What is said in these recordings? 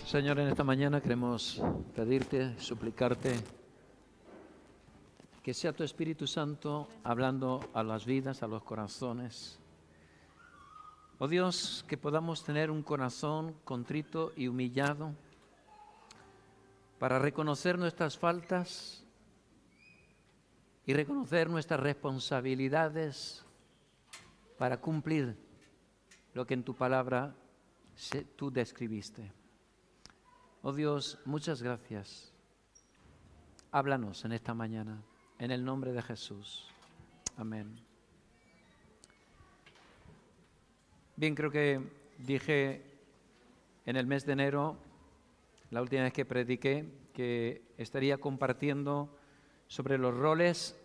Señor, en esta mañana queremos pedirte, suplicarte, que sea tu Espíritu Santo hablando a las vidas, a los corazones. Oh Dios, que podamos tener un corazón contrito y humillado para reconocer nuestras faltas y reconocer nuestras responsabilidades para cumplir lo que en tu palabra tú describiste. Oh Dios, muchas gracias. Háblanos en esta mañana, en el nombre de Jesús. Amén. Bien, creo que dije en el mes de enero, la última vez que prediqué, que estaría compartiendo sobre los roles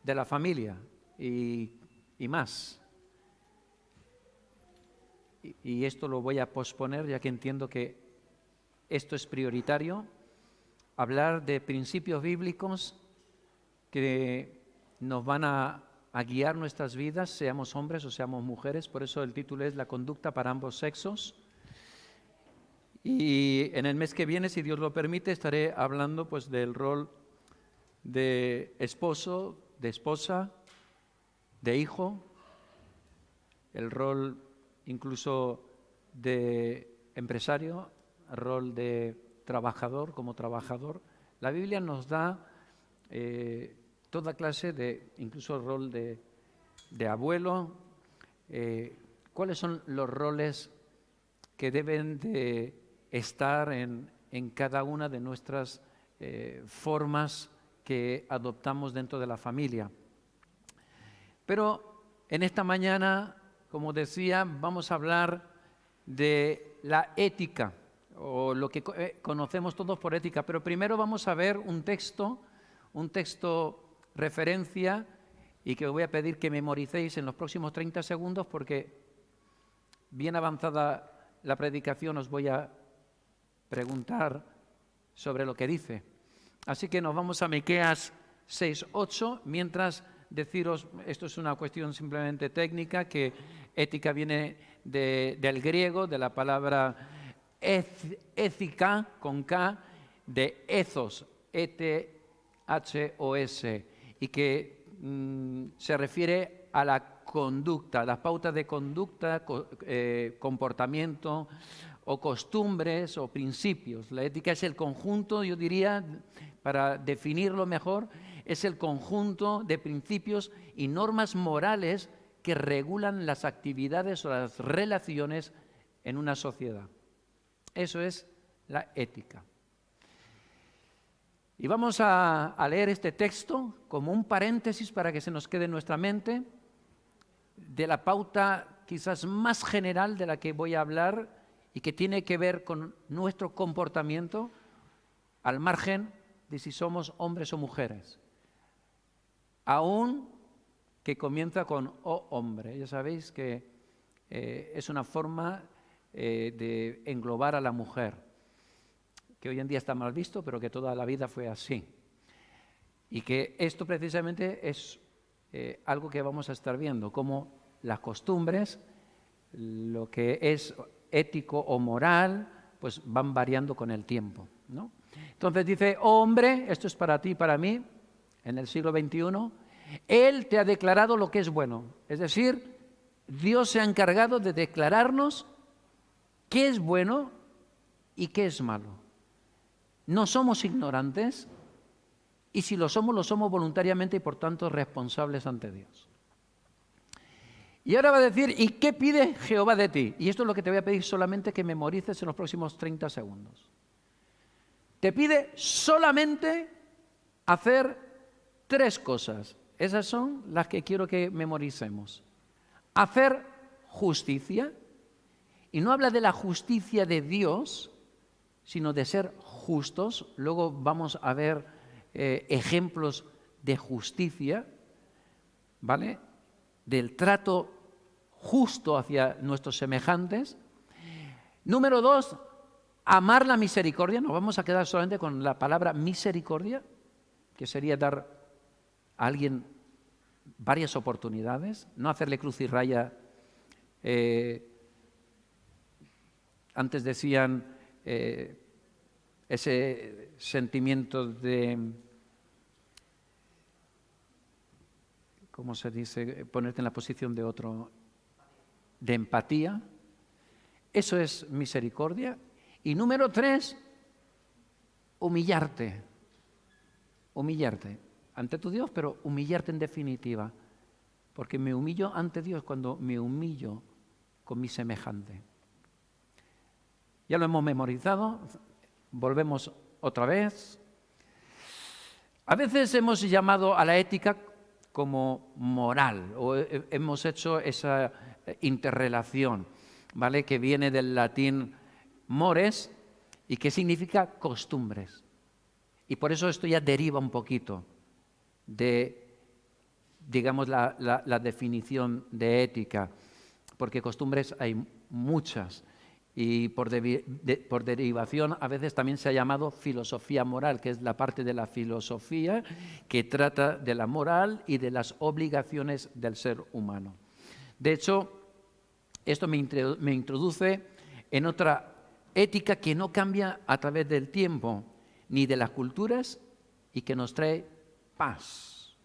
de la familia y más. Y esto lo voy a posponer, ya que entiendo que esto es prioritario, hablar de principios bíblicos que nos van a guiar nuestras vidas, seamos hombres o seamos mujeres. Por eso el título es La conducta para ambos sexos. Y en el mes que viene, si Dios lo permite, estaré hablando pues del rol de esposo, de esposa, de hijo, el rol incluso de empresario, el rol de trabajador como trabajador. La Biblia nos da toda clase de, incluso el rol de abuelo. ¿Cuáles son los roles que deben de estar en cada una de nuestras formas que adoptamos dentro de la familia? Pero en esta mañana, como decía, vamos a hablar de la ética, o lo que conocemos todos por ética. Pero primero vamos a ver un texto referencia, y que os voy a pedir que memoricéis en los próximos 30 segundos, porque bien avanzada la predicación os voy a preguntar sobre lo que dice. Así que nos vamos a Miqueas 6:8, mientras deciros, esto es una cuestión simplemente técnica, que ética viene del griego, de la palabra ética, con K, de ethos, E-T-H-O-S, y que se refiere a la conducta, a las pautas de conducta, comportamiento o costumbres o principios. La ética es el conjunto, yo diría, para definirlo mejor, es el conjunto de principios y normas morales que regulan las actividades o las relaciones en una sociedad. Eso es la ética. Y vamos a leer este texto como un paréntesis para que se nos quede en nuestra mente de la pauta quizás más general de la que voy a hablar y que tiene que ver con nuestro comportamiento al margen de si somos hombres o mujeres. Aún que comienza con "oh hombre". Ya sabéis que es una forma de englobar a la mujer, que hoy en día está mal visto, pero que toda la vida fue así. Y que esto precisamente es algo que vamos a estar viendo, cómo las costumbres, lo que es ético o moral, pues van variando con el tiempo, ¿no? Entonces dice: "Oh hombre", esto es para ti y para mí, en el siglo XXI, Él te ha declarado lo que es bueno. Es decir, Dios se ha encargado de declararnos qué es bueno y qué es malo. No somos ignorantes, y si lo somos voluntariamente y por tanto responsables ante Dios. Y ahora va a decir: ¿y qué pide Jehová de ti? Y esto es lo que te voy a pedir solamente que memorices en los próximos 30 segundos. Te pide solamente hacer 3 cosas. Esas son las que quiero que memoricemos. Hacer justicia, y no habla de la justicia de Dios, sino de ser justos. Luego vamos a ver ejemplos de justicia, ¿vale? Del trato justo hacia nuestros semejantes. Número 2, amar la misericordia. Nos vamos a quedar solamente con la palabra misericordia, que sería dar a alguien varias oportunidades, no hacerle cruz y raya Antes decían ese sentimiento de, ¿cómo se dice? Ponerte en la posición de otro, de empatía. Eso es misericordia. Y número 3, humillarte. Humillarte ante tu Dios, pero humillarte en definitiva. Porque me humillo ante Dios cuando me humillo con mi semejante. Ya lo hemos memorizado, volvemos otra vez. A veces hemos llamado a la ética como moral, o hemos hecho esa interrelación, ¿vale? Que viene del latín mores y que significa costumbres. Y por eso esto ya deriva un poquito de, digamos, la definición de ética, porque costumbres hay muchas. Y por derivación a veces también se ha llamado filosofía moral, que es la parte de la filosofía que trata de la moral y de las obligaciones del ser humano. De hecho, esto me introduce en otra ética que no cambia a través del tiempo ni de las culturas y que nos trae paz,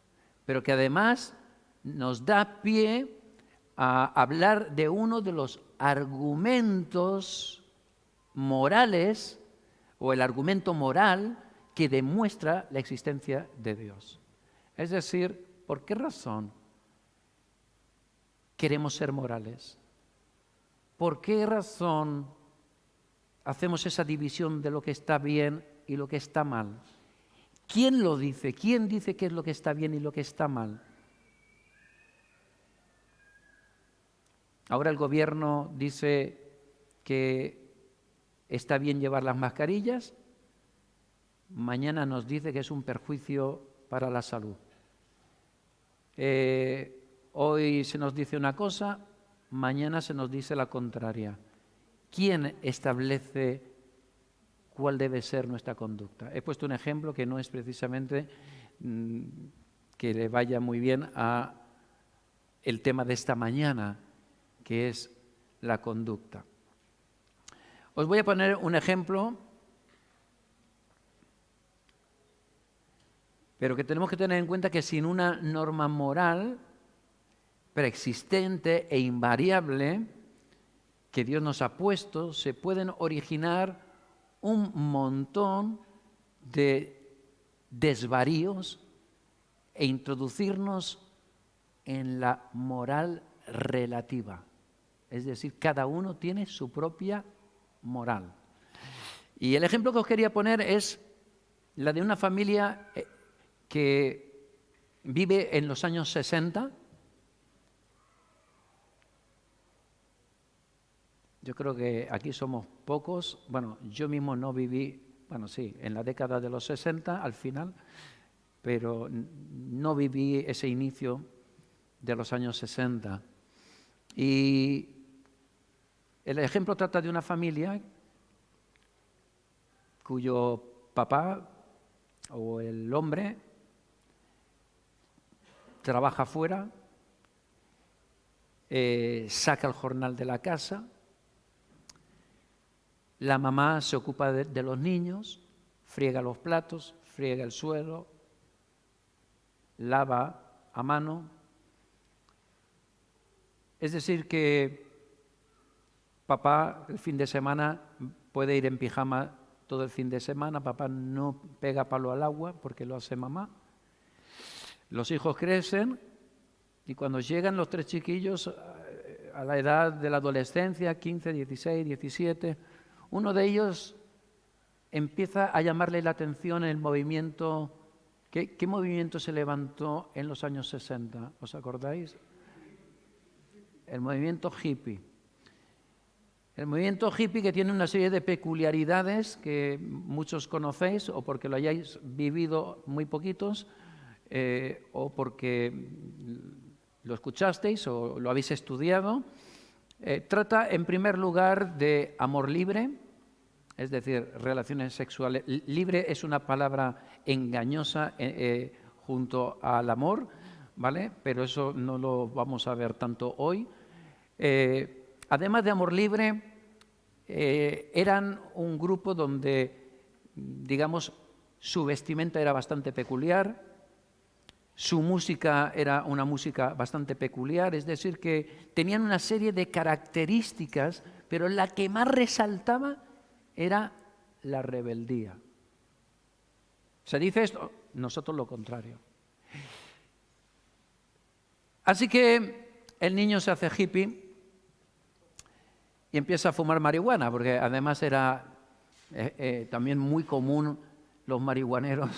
pero que además nos da pie a hablar de uno de los argumentos morales o el argumento moral que demuestra la existencia de Dios. Es decir, ¿por qué razón queremos ser morales? ¿Por qué razón hacemos esa división de lo que está bien y lo que está mal? ¿Quién lo dice? ¿Quién dice qué es lo que está bien y lo que está mal? Ahora el gobierno dice que está bien llevar las mascarillas, mañana nos dice que es un perjuicio para la salud. Hoy se nos dice una cosa, mañana se nos dice la contraria. ¿Quién establece cuál debe ser nuestra conducta? He puesto un ejemplo que no es precisamente que le vaya muy bien a el tema de esta mañana, que es la conducta. Os voy a poner un ejemplo, pero que tenemos que tener en cuenta que sin una norma moral preexistente e invariable que Dios nos ha puesto, se pueden originar un montón de desvaríos e introducirnos en la moral relativa. Es decir, cada uno tiene su propia moral. Y el ejemplo que os quería poner es la de una familia que vive en los años 60. Yo creo que aquí somos pocos. Bueno, yo mismo no viví, bueno, sí, en la década de los 60 al final, pero no viví ese inicio de los años 60. Y el ejemplo trata de una familia cuyo papá o el hombre trabaja fuera, saca el jornal de la casa, la mamá se ocupa de los niños, friega los platos, friega el suelo, lava a mano. Es decir que papá el fin de semana puede ir en pijama todo el fin de semana, papá no pega palo al agua porque lo hace mamá. Los hijos crecen y cuando llegan los 3 chiquillos a la edad de la adolescencia, 15, 16, 17, uno de ellos empieza a llamarle la atención el movimiento. ¿Qué movimiento se levantó en los años 60? ¿Os acordáis? El movimiento hippie. El movimiento hippie, que tiene una serie de peculiaridades que muchos conocéis o porque lo hayáis vivido muy poquitos o porque lo escuchasteis o lo habéis estudiado. Trata en primer lugar de amor libre, es decir, relaciones sexuales. Libre es una palabra engañosa junto al amor, ¿vale? Pero eso no lo vamos a ver tanto hoy. Además de amor libre, eran un grupo donde, digamos, su vestimenta era bastante peculiar, su música era una música bastante peculiar, es decir, que tenían una serie de características, pero la que más resaltaba era la rebeldía. ¿Se dice esto? Nosotros lo contrario. Así que el niño se hace hippie y empieza a fumar marihuana, porque además era también muy común los marihuaneros.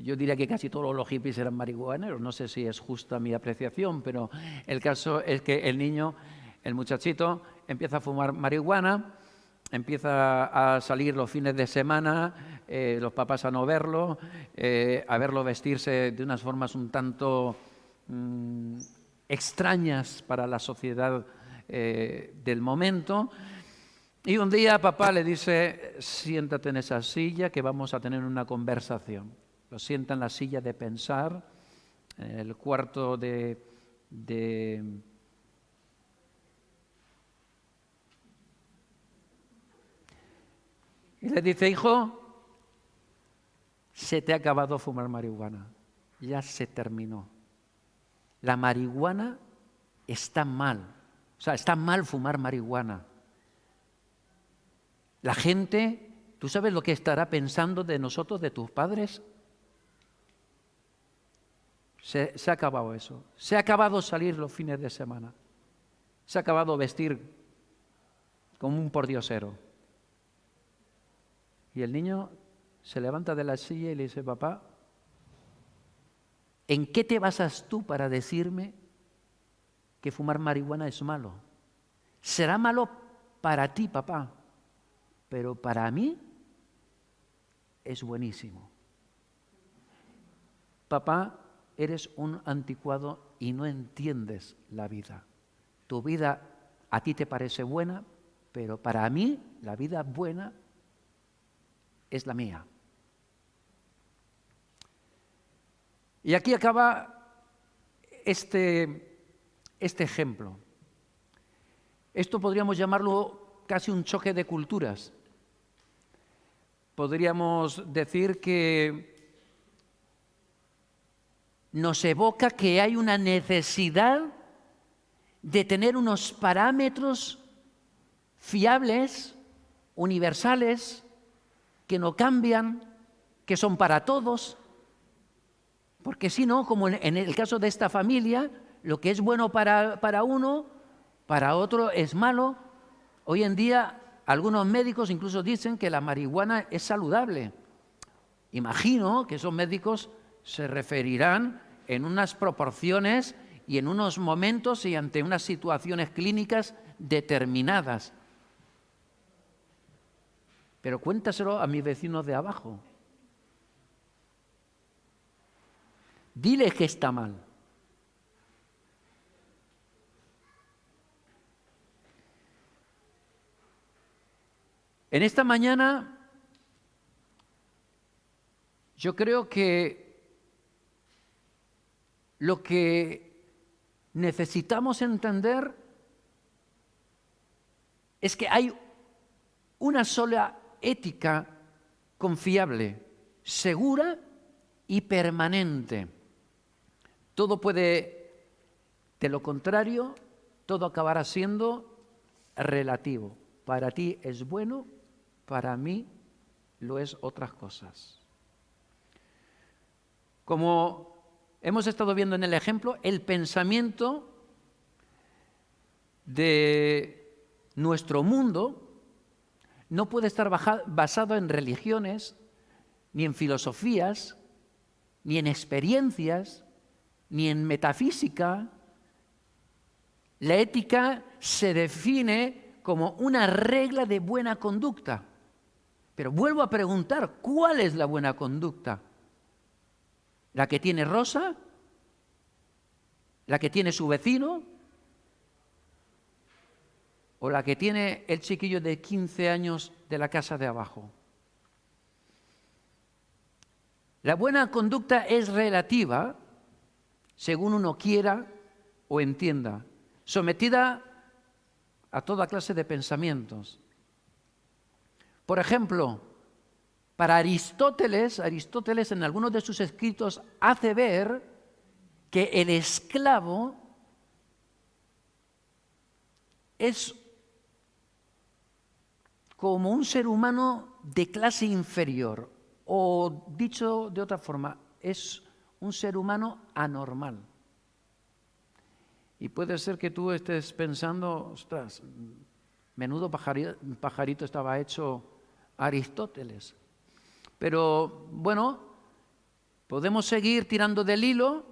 Yo diría que casi todos los hippies eran marihuaneros, no sé si es justa mi apreciación, pero el caso es que el niño, el muchachito, empieza a fumar marihuana, empieza a salir los fines de semana, los papás a no verlo, a verlo vestirse de unas formas un tanto extrañas para la sociedad del momento. Y un día papá le dice, siéntate en esa silla que vamos a tener una conversación. Lo sienta en la silla de pensar, en el cuarto de y le dice, hijo, se te ha acabado fumar marihuana, ya se terminó. La marihuana está mal, o sea, está mal fumar marihuana. La gente, ¿tú sabes lo que estará pensando de nosotros, de tus padres? Se ha acabado eso. Se ha acabado salir los fines de semana. Se ha acabado vestir como un pordiosero. Y el niño se levanta de la silla y le dice, papá, ¿en qué te basas tú para decirme que fumar marihuana es malo? Será malo para ti, papá, pero para mí es buenísimo. Papá, eres un anticuado y no entiendes la vida. Tu vida a ti te parece buena, pero para mí la vida buena es la mía. Y aquí acaba este ejemplo. Esto podríamos llamarlo casi un choque de culturas. Podríamos decir que nos evoca que hay una necesidad de tener unos parámetros fiables, universales, que no cambian, que son para todos, porque si no, como en el caso de esta familia, lo que es bueno para uno, para otro es malo. Hoy en día algunos médicos incluso dicen que la marihuana es saludable. Imagino que esos médicos se referirán en unas proporciones y en unos momentos y ante unas situaciones clínicas determinadas. Pero cuéntaselo a mis vecinos de abajo. Dile que está mal. En esta mañana yo creo que lo que necesitamos entender es que hay una sola ética confiable, segura y permanente. Todo puede, de lo contrario, todo acabará siendo relativo. Para ti es bueno, para mí lo es otras cosas. Como hemos estado viendo en el ejemplo, el pensamiento de nuestro mundo no puede estar basado en religiones, ni en filosofías, ni en experiencias, ni en metafísica. La ética se define como una regla de buena conducta. Pero vuelvo a preguntar, ¿cuál es la buena conducta? ¿La que tiene Rosa? ¿La que tiene su vecino? ¿O la que tiene el chiquillo de 15 años de la casa de abajo? La buena conducta es relativa, según uno quiera o entienda, sometida a toda clase de pensamientos. Por ejemplo, para Aristóteles en algunos de sus escritos hace ver que el esclavo es como un ser humano de clase inferior, o dicho de otra forma, es un ser humano anormal. Y puede ser que tú estés pensando, ostras, menudo pajarito estaba hecho Aristóteles. Pero bueno, podemos seguir tirando del hilo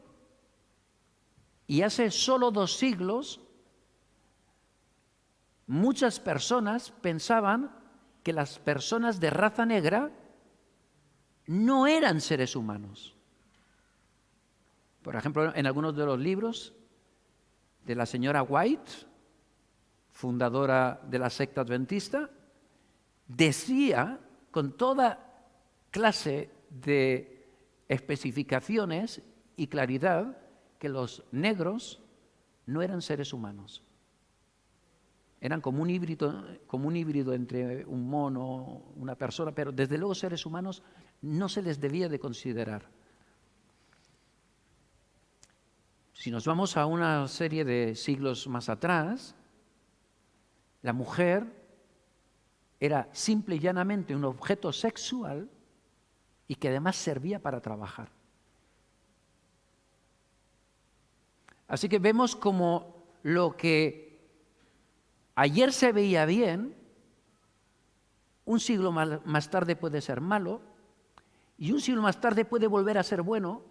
y hace solo 2 siglos muchas personas pensaban que las personas de raza negra no eran seres humanos. Por ejemplo, en algunos de los libros de la señora White, fundadora de la secta adventista, decía con toda clase de especificaciones y claridad que los negros no eran seres humanos. Eran como un híbrido entre un mono, una persona, pero desde luego seres humanos no se les debía de considerar. Si nos vamos a una serie de siglos más atrás, la mujer era simple y llanamente un objeto sexual y que además servía para trabajar. Así que vemos como lo que ayer se veía bien, un siglo más tarde puede ser malo, y un siglo más tarde puede volver a ser bueno,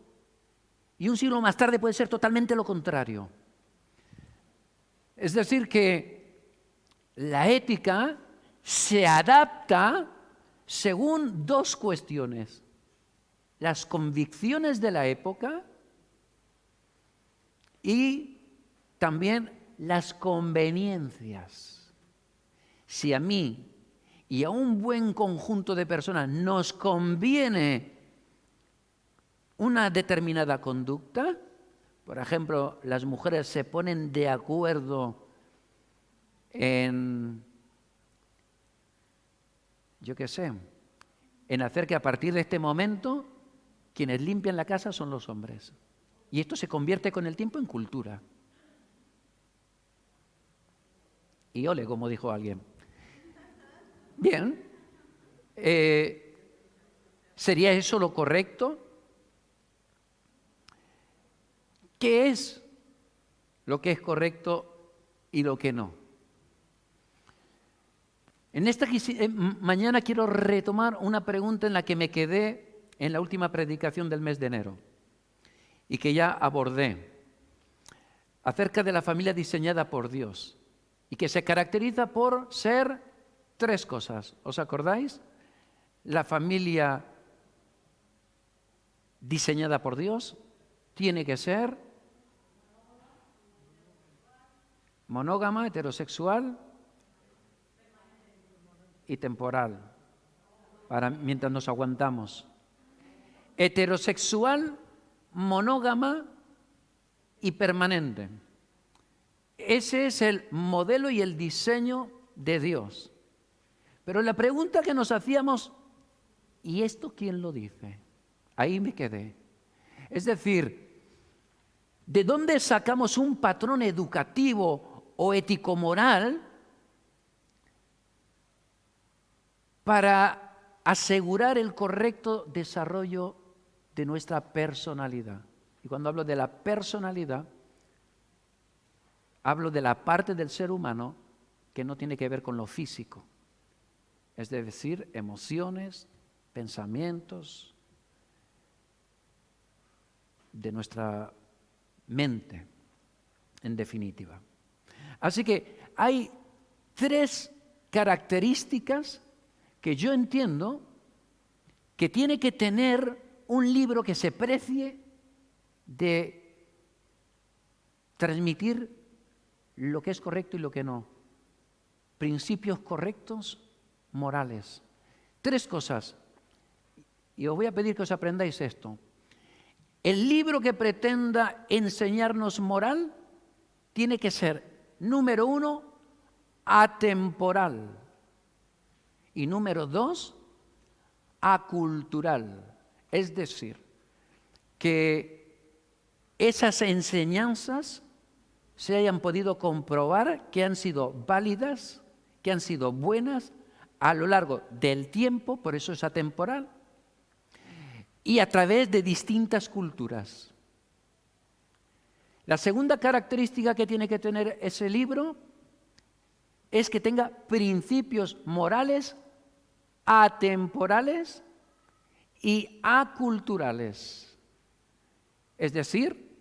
y un siglo más tarde puede ser totalmente lo contrario. Es decir, que la ética se adapta según 2 cuestiones: las convicciones de la época y también las conveniencias. Si a mí y a un buen conjunto de personas nos conviene una determinada conducta, por ejemplo, las mujeres se ponen de acuerdo en, en hacer que a partir de este momento quienes limpian la casa son los hombres. Y esto se convierte con el tiempo en cultura. Y ole, como dijo alguien. Bien. ¿Sería eso lo correcto? ¿Qué es lo que es correcto y lo que no? En esta mañana quiero retomar una pregunta en la que me quedé en la última predicación del mes de enero y que ya abordé, acerca de la familia diseñada por Dios y que se caracteriza por ser 3 cosas. ¿Os acordáis? La familia diseñada por Dios tiene que ser monógama, heterosexual y temporal, mientras nos aguantamos. Heterosexual, monógama y permanente. Ese es el modelo y el diseño de Dios. Pero la pregunta que nos hacíamos, ¿y esto quién lo dice? Ahí me quedé. Es decir, ¿de dónde sacamos un patrón educativo o ético-moral para asegurar el correcto desarrollo de nuestra personalidad? Y cuando hablo de la personalidad, hablo de la parte del ser humano que no tiene que ver con lo físico. Es decir, emociones, pensamientos de nuestra mente, en definitiva. Así que hay 3 características que yo entiendo que tiene que tener un libro que se precie de transmitir lo que es correcto y lo que no. Principios correctos, morales. 3 cosas. Y os voy a pedir que os aprendáis esto. El libro que pretenda enseñarnos moral tiene que ser, número 1, atemporal. Y número 2, acultural. Es decir, que esas enseñanzas se hayan podido comprobar que han sido válidas, que han sido buenas a lo largo del tiempo, por eso es atemporal, y a través de distintas culturas. La segunda característica que tiene que tener ese libro es que tenga principios morales atemporales y aculturales. Es decir,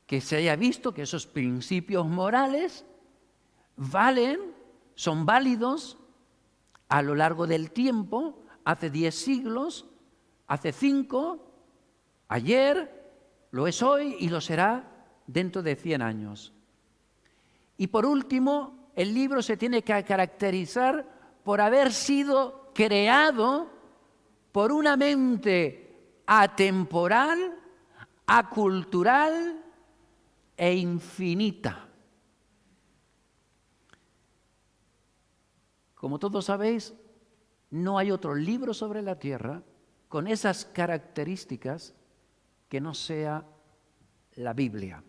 que se haya visto que esos principios morales son válidos a lo largo del tiempo, hace 10 siglos, hace 5, ayer, lo es hoy y lo será dentro de 100 años. Y por último, el libro se tiene que caracterizar por haber sido creado por una mente atemporal, acultural e infinita. Como todos sabéis, no hay otro libro sobre la tierra con esas características que no sea la Biblia.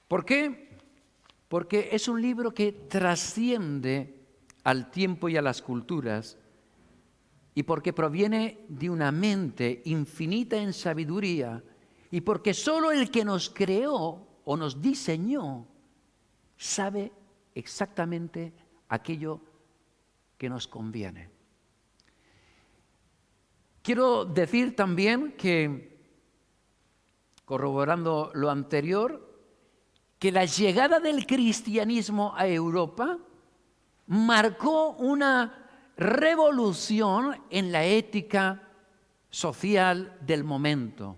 ¿Por qué? Porque es un libro que trasciende al tiempo y a las culturas y porque proviene de una mente infinita en sabiduría y porque solo el que nos creó o nos diseñó sabe exactamente aquello que nos conviene. Quiero decir también que, corroborando lo anterior, que la llegada del cristianismo a Europa marcó una revolución en la ética social del momento,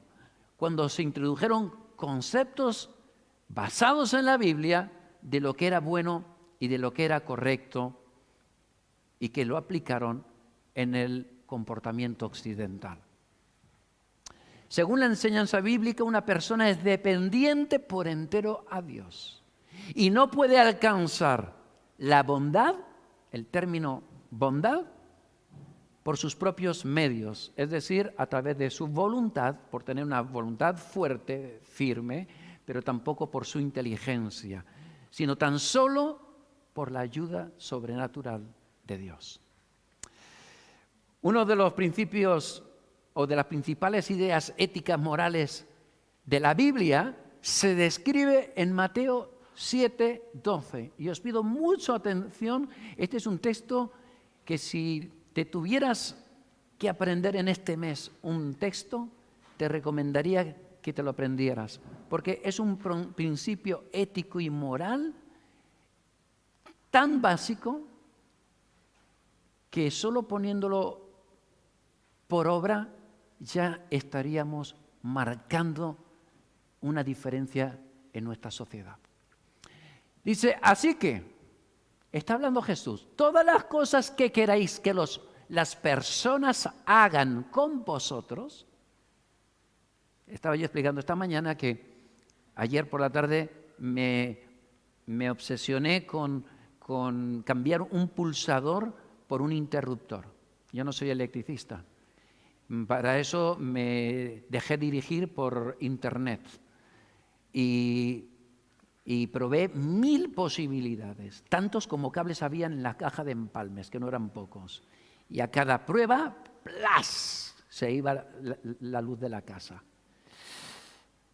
cuando se introdujeron conceptos basados en la Biblia de lo que era bueno y de lo que era correcto y que lo aplicaron en el comportamiento occidental. Según la enseñanza bíblica, una persona es dependiente por entero a Dios y no puede alcanzar la bondad, el término bondad, por sus propios medios, es decir, a través de su voluntad, por tener una voluntad fuerte, firme, pero tampoco por su inteligencia, sino tan solo por la ayuda sobrenatural de Dios. Uno de los principios o de las principales ideas éticas morales de la Biblia se describe en Mateo 7:12. Y os pido mucha atención, este es un texto que si te tuvieras que aprender en este mes un texto, te recomendaría que te lo aprendieras, porque es un principio ético y moral tan básico que solo poniéndolo por obra ya estaríamos marcando una diferencia en nuestra sociedad. Dice, así que, está hablando Jesús, todas las cosas que queráis que las personas hagan con vosotros. Estaba yo explicando esta mañana que ayer por la tarde me obsesioné con cambiar un pulsador por un interruptor. Yo no soy electricista. Para eso me dejé dirigir por internet y probé 1000 posibilidades, tantos como cables habían en la caja de empalmes, que no eran pocos. Y a cada prueba, ¡plas!, se iba la luz de la casa.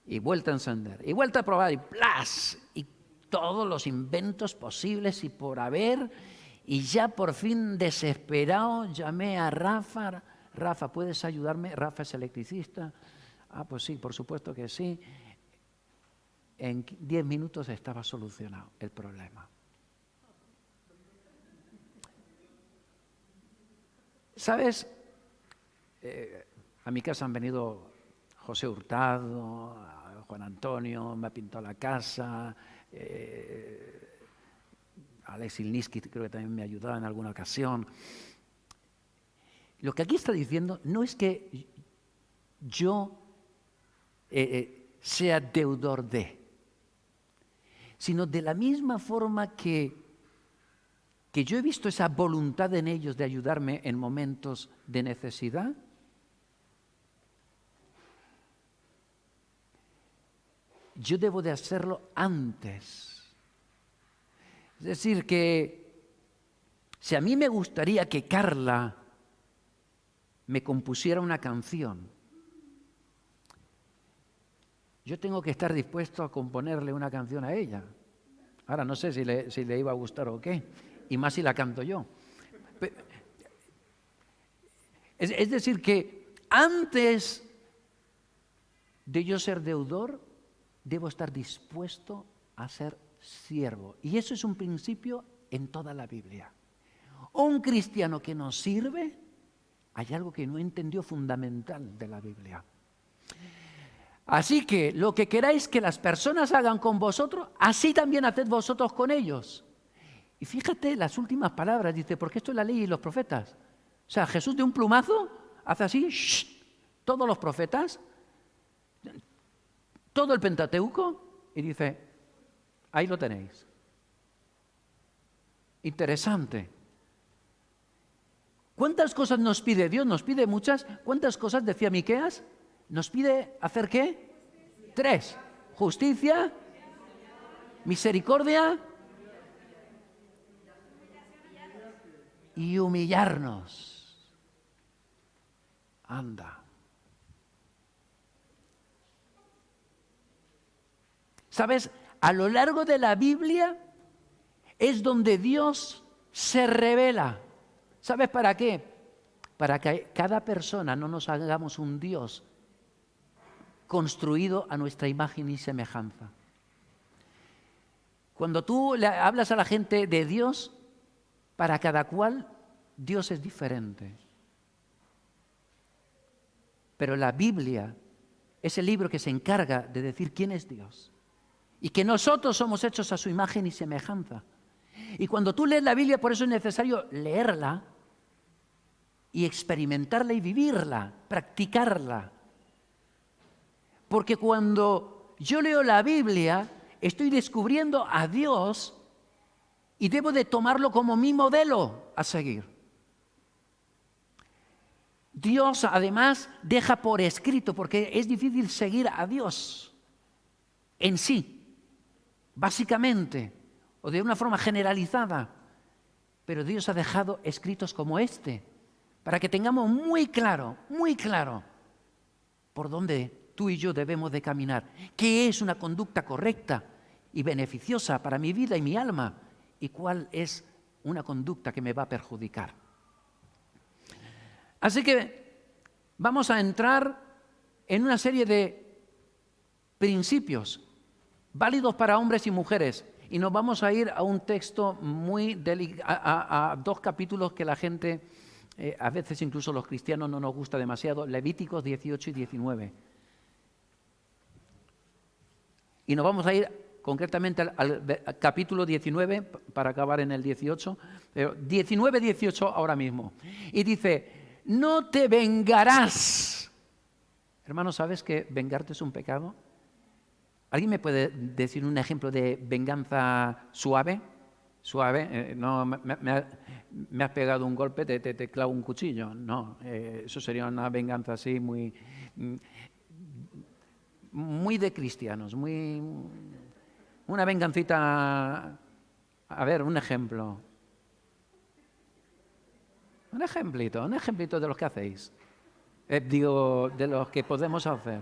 Y vuelta a encender, y vuelta a probar, y ¡plas!, y todos los inventos posibles y por haber. Y ya por fin, desesperado, llamé a Rafa. Rafa, ¿puedes ayudarme? Rafa es electricista. Ah, pues sí, por supuesto que sí. En 10 minutos estaba solucionado el problema. ¿Sabes? A mi casa han venido José Hurtado, Juan Antonio, me ha pintado la casa, Alex Ilniski creo que también me ha ayudado en alguna ocasión. Lo que aquí está diciendo no es que yo sea deudor de, sino de la misma forma que yo he visto esa voluntad en ellos de ayudarme en momentos de necesidad, yo debo de hacerlo antes. Es decir, que si a mí me gustaría que Carla me compusiera una canción, yo tengo que estar dispuesto a componerle una canción a ella. Ahora no sé si le iba a gustar o qué, y más si la canto yo. Es decir, que antes de yo ser deudor, debo estar dispuesto a ser siervo. Y eso es un principio en toda la Biblia. Un cristiano que nos sirve, hay algo que no entendió fundamental de la Biblia. Así que lo que queráis que las personas hagan con vosotros, así también haced vosotros con ellos. Y fíjate las últimas palabras, dice, porque esto es la ley y los profetas. O sea, Jesús de un plumazo hace así, todos los profetas, todo el Pentateuco, y dice, ahí lo tenéis. Interesante. ¿Cuántas cosas nos pide Dios? Nos pide muchas. ¿Cuántas cosas decía Miqueas? Nos pide hacer ¿qué? 3. Justicia, misericordia y humillarnos. Anda. ¿Sabes? A lo largo de la Biblia es donde Dios se revela. ¿Sabes para qué? Para que cada persona no nos hagamos un Dios construido a nuestra imagen y semejanza. Cuando tú le hablas a la gente de Dios, para cada cual Dios es diferente. Pero la Biblia es el libro que se encarga de decir quién es Dios y que nosotros somos hechos a su imagen y semejanza. Y cuando tú lees la Biblia, por eso es necesario leerla y experimentarla y vivirla, practicarla. Porque cuando yo leo la Biblia, estoy descubriendo a Dios y debo de tomarlo como mi modelo a seguir. Dios además deja por escrito, porque es difícil seguir a Dios en sí, básicamente, o de una forma generalizada. Pero Dios ha dejado escritos como este, para que tengamos muy claro, por dónde tú y yo debemos de caminar. ¿Qué es una conducta correcta y beneficiosa para mi vida y mi alma? ¿Y cuál es una conducta que me va a perjudicar? Así que vamos a entrar en una serie de principios válidos para hombres y mujeres. Y nos vamos a ir a un texto muy delicado, a 2 capítulos que la gente, a veces incluso los cristianos no nos gusta demasiado, Levíticos 18 y 19. Y nos vamos a ir concretamente al capítulo 19 para acabar en el 18, pero 19-18 ahora mismo. Y dice, no te vengarás. Hermano, ¿sabes que vengarte es un pecado? ¿Alguien me puede decir un ejemplo de venganza suave? Suave, no, me has pegado un golpe, te clavo un cuchillo. No, eso sería una venganza así muy de cristianos, una vengancita. A ver, un ejemplo. Un ejemplito de los que hacéis. Digo, de los que podemos hacer.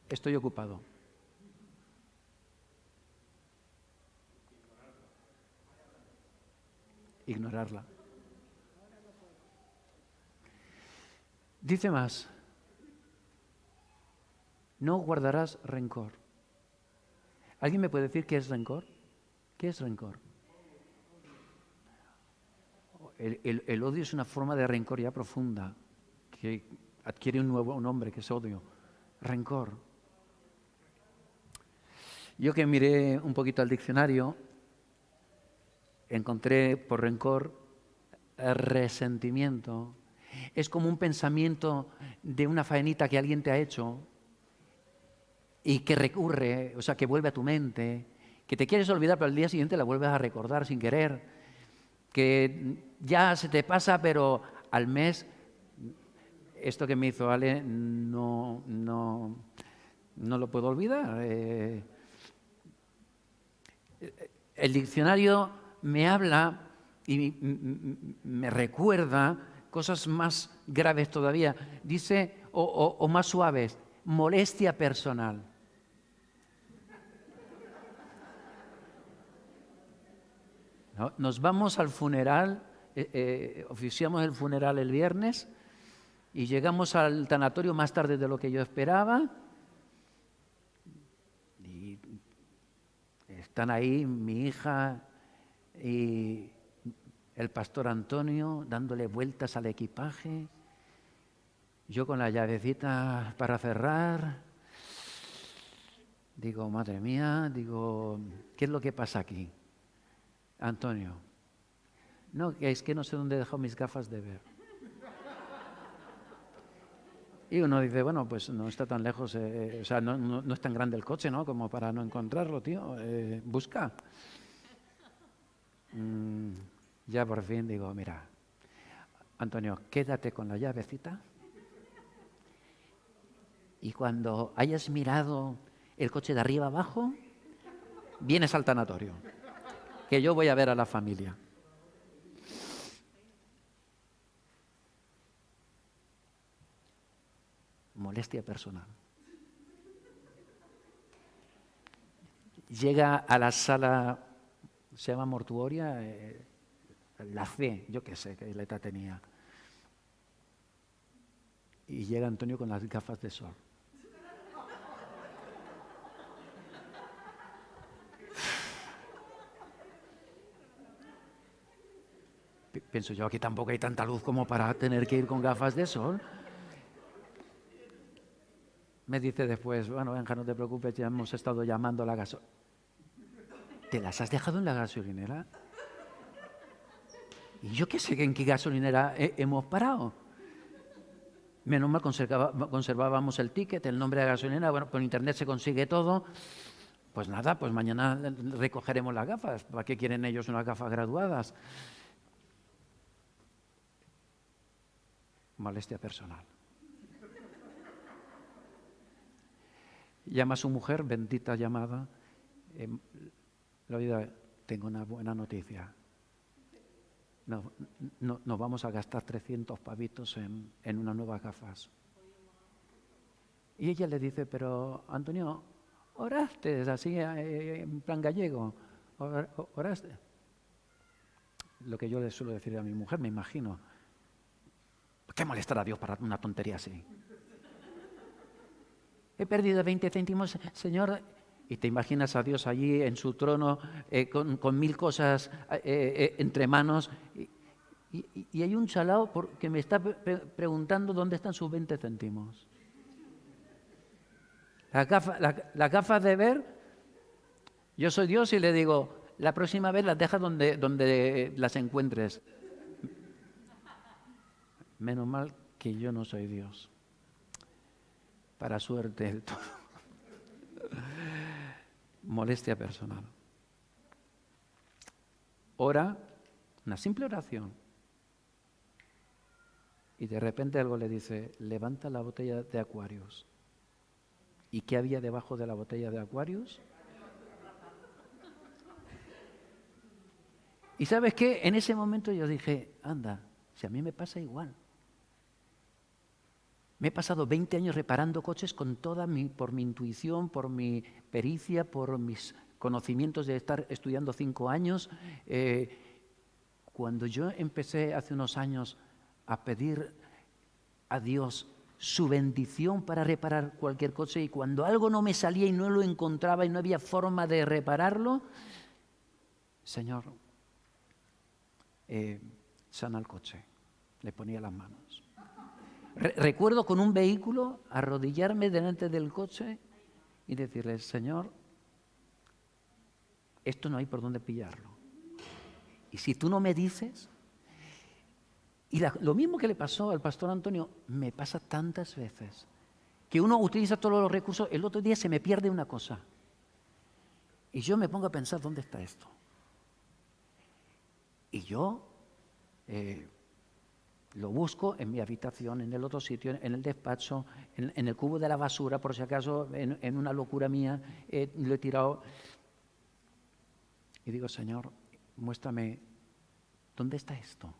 Estoy ocupado. Ignorarla. Dice más, no guardarás rencor. ¿Alguien me puede decir qué es rencor? ¿Qué es rencor? El odio es una forma de rencor ya profunda, que adquiere un nuevo nombre, que es odio. Rencor. Yo que miré un poquito al diccionario, encontré por rencor resentimiento. Es como un pensamiento de una faenita que alguien te ha hecho y que recurre, o sea, que vuelve a tu mente, que te quieres olvidar, pero al día siguiente la vuelves a recordar sin querer, que ya se te pasa, pero al mes, esto que me hizo Ale, no lo puedo olvidar. El diccionario me habla y me recuerda cosas más graves todavía. Dice, o más suaves, molestia personal. ¿No? Nos vamos al funeral, oficiamos el funeral el viernes y llegamos al tanatorio más tarde de lo que yo esperaba. Y están ahí mi hija y el pastor Antonio dándole vueltas al equipaje, yo con la llavecita para cerrar. Digo, madre mía, digo, ¿qué es lo que pasa aquí? Antonio, no, es que no sé dónde he dejado mis gafas de ver. Y uno dice, bueno, pues no está tan lejos, o sea, no es tan grande el coche, ¿no? Como para no encontrarlo, tío. Busca. Ya por fin digo, mira, Antonio, quédate con la llavecita y cuando hayas mirado el coche de arriba abajo, vienes al tanatorio, que yo voy a ver a la familia. Molestia personal. Llega a la sala, se llama mortuoria, la C, yo qué sé qué letra tenía. Y llega Antonio con las gafas de sol. Pienso yo, aquí tampoco hay tanta luz como para tener que ir con gafas de sol. Me dice después, bueno, Benja, no te preocupes, ya hemos estado llamando a la gasolinera. ¿Te las has dejado en la gasolinera? Y yo qué sé en qué gasolinera hemos parado. Menos mal conservábamos el ticket, el nombre de la gasolinera, bueno, por internet se consigue todo. Pues nada, pues mañana recogeremos las gafas. ¿Para qué quieren ellos unas gafas graduadas? Molestia personal. Llama a su mujer, bendita llamada. La vida, tengo una buena noticia. No, nos vamos a gastar 300 pavitos en unas nuevas gafas. Y ella le dice, pero Antonio, ¿oraste así en plan gallego? ¿Oraste? Lo que yo le suelo decir a mi mujer, me imagino. ¿Qué molestar a Dios para una tontería así? He perdido 20 céntimos, Señor. Y te imaginas a Dios allí en su trono con 1000 cosas entre manos. Y hay un chalao que me está preguntando dónde están sus 20 céntimos. Las gafas de ver, yo soy Dios y le digo, la próxima vez las dejas donde las encuentres. Menos mal que yo no soy Dios. Para suerte del todo. Molestia personal. Ora, una simple oración. Y de repente algo le dice, levanta la botella de Aquarius. ¿Y qué había debajo de la botella de Aquarius? Y ¿sabes qué? En ese momento yo dije, anda, si a mí me pasa igual. Me he pasado 20 años reparando coches por mi intuición, por mi pericia, por mis conocimientos de estar estudiando 5 años. Cuando yo empecé hace unos años a pedir a Dios su bendición para reparar cualquier coche y cuando algo no me salía y no lo encontraba y no había forma de repararlo, Señor, sana el coche. Le ponía las manos. Recuerdo con un vehículo arrodillarme delante del coche y decirle, Señor, esto no hay por dónde pillarlo. Y si tú no me dices... Y lo mismo que le pasó al pastor Antonio, me pasa tantas veces que uno utiliza todos los recursos, el otro día se me pierde una cosa. Y yo me pongo a pensar, ¿dónde está esto? Y yo lo busco en mi habitación, en el otro sitio, en el despacho, en el cubo de la basura, por si acaso, en una locura mía, lo he tirado. Y digo, Señor, muéstrame, ¿dónde está esto?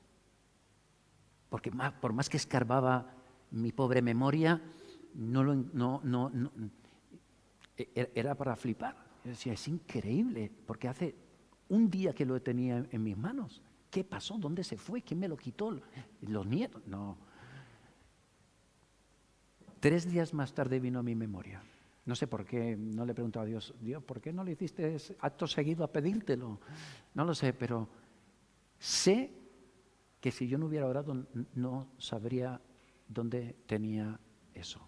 Porque por más que escarbaba mi pobre memoria, era para flipar. Yo decía, es increíble, porque hace un día que lo tenía en mis manos. ¿Qué pasó? ¿Dónde se fue? ¿Quién me lo quitó? ¿Los nietos? No. 3 días más tarde vino a mi memoria. No sé por qué, no le he preguntado a Dios, ¿por qué no le hiciste acto seguido a pedírtelo? No lo sé, pero sé que si yo no hubiera orado no sabría dónde tenía eso.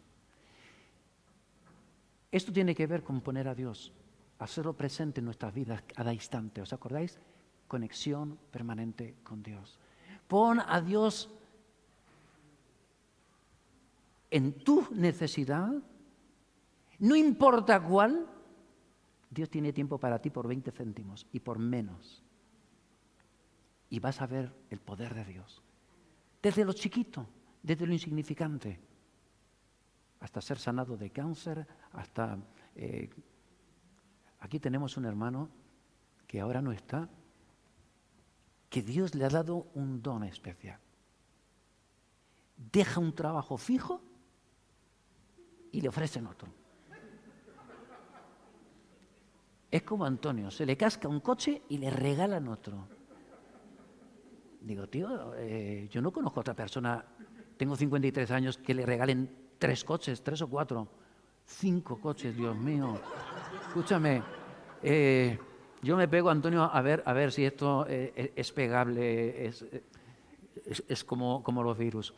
Esto tiene que ver con poner a Dios, hacerlo presente en nuestras vidas cada instante. ¿Os acordáis? Conexión permanente con Dios. Pon a Dios en tu necesidad, no importa cuál, Dios tiene tiempo para ti por 20 céntimos y por menos. Y vas a ver el poder de Dios. Desde lo chiquito, desde lo insignificante, hasta ser sanado de cáncer, hasta... aquí tenemos un hermano que ahora no está, que Dios le ha dado un don especial. Deja un trabajo fijo y le ofrecen otro. Es como Antonio, se le casca un coche y le regalan otro. Digo, tío, yo no conozco a otra persona, tengo 53 años, que le regalen 3 coches, 3 o 4, 5 coches, Dios mío. Escúchame, yo me pego, Antonio, a ver si esto es pegable, es como los virus.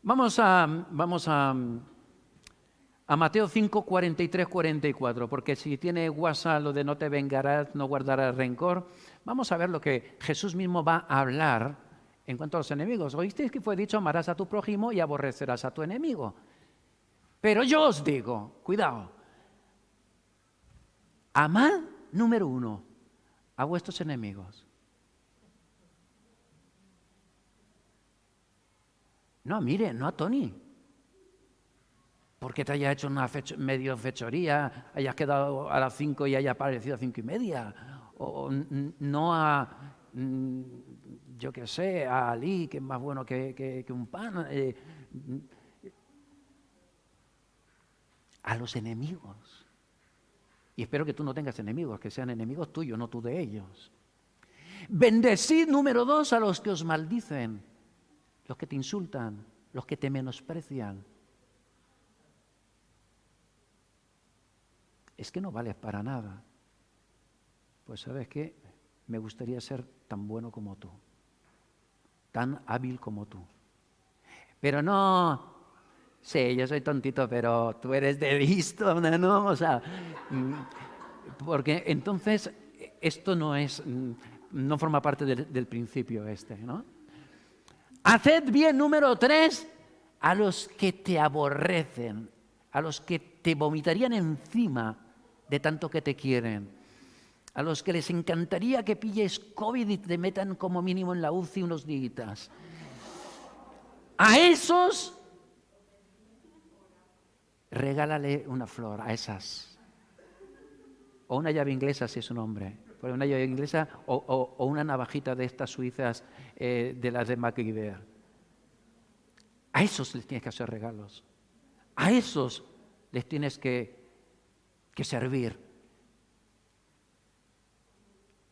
Vamos a Mateo 5, 43, 44, porque si tiene WhatsApp lo de no te vengarás, no guardarás rencor, vamos a ver lo que Jesús mismo va a hablar en cuanto a los enemigos. Oísteis que fue dicho, amarás a tu prójimo y aborrecerás a tu enemigo. Pero yo os digo, cuidado, amad, número 1, a vuestros enemigos. No, mire, no a Tony. Porque te haya hecho una medio fechoría, hayas quedado a las 5 y haya aparecido a 5:30. O no a, yo qué sé, a Ali, que es más bueno que un pan. A los enemigos. Y espero que tú no tengas enemigos, que sean enemigos tuyos, no tú de ellos. Bendecid, número 2, a los que os maldicen, los que te insultan, los que te menosprecian. Es que no vales para nada. Pues ¿sabes qué? Me gustaría ser tan bueno como tú, tan hábil como tú. Pero no, sí, yo soy tontito, pero tú eres de listo, ¿no? O sea, porque entonces esto no forma parte del principio ¿no? Haced bien, número 3, a los que te aborrecen, a los que te vomitarían encima de tanto que te quieren, a los que les encantaría que pilles COVID y te metan como mínimo en la UCI unos días. A esos, regálale una flor, a esas. O una llave inglesa si es un hombre. Una llave inglesa o una navajita de estas suizas de las de MacGyver. A esos les tienes que hacer regalos. A esos les tienes que servir.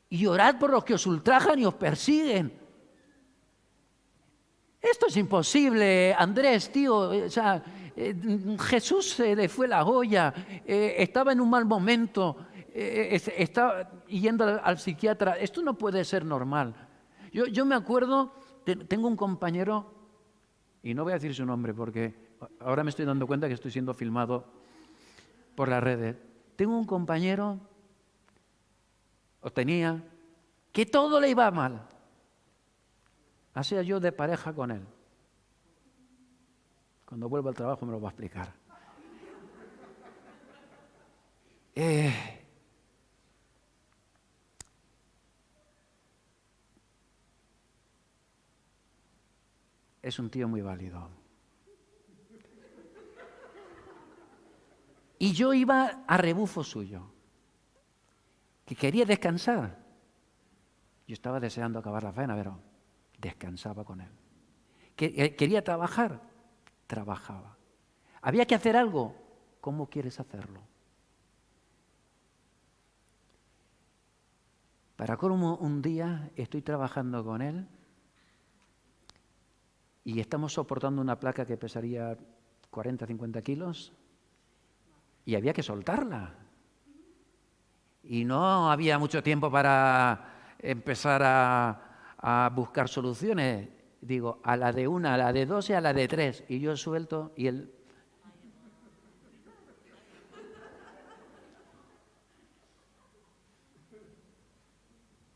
Y orad por los que os ultrajan y os persiguen. Esto es imposible, Andrés, tío. O sea, Jesús se le fue la olla, estaba en un mal momento, estaba yendo al psiquiatra. Esto no puede ser normal. Yo me acuerdo, tengo un compañero, y no voy a decir su nombre porque ahora me estoy dando cuenta que estoy siendo filmado por las redes. Tengo un compañero, o tenía, que todo le iba mal. Hacía yo de pareja con él. Cuando vuelva al trabajo me lo va a explicar. Es un tío muy válido. Y yo iba a rebufo suyo, que quería descansar. Yo estaba deseando acabar la faena, pero descansaba con él. Quería trabajar, trabajaba. Había que hacer algo. ¿Cómo quieres hacerlo? Para colmo, un día estoy trabajando con él y estamos soportando una placa que pesaría 40, 50 kilos y había que soltarla. Y no había mucho tiempo para empezar a buscar soluciones. Digo, a la de 1, a la de 2 y a la de 3. Y yo suelto y él...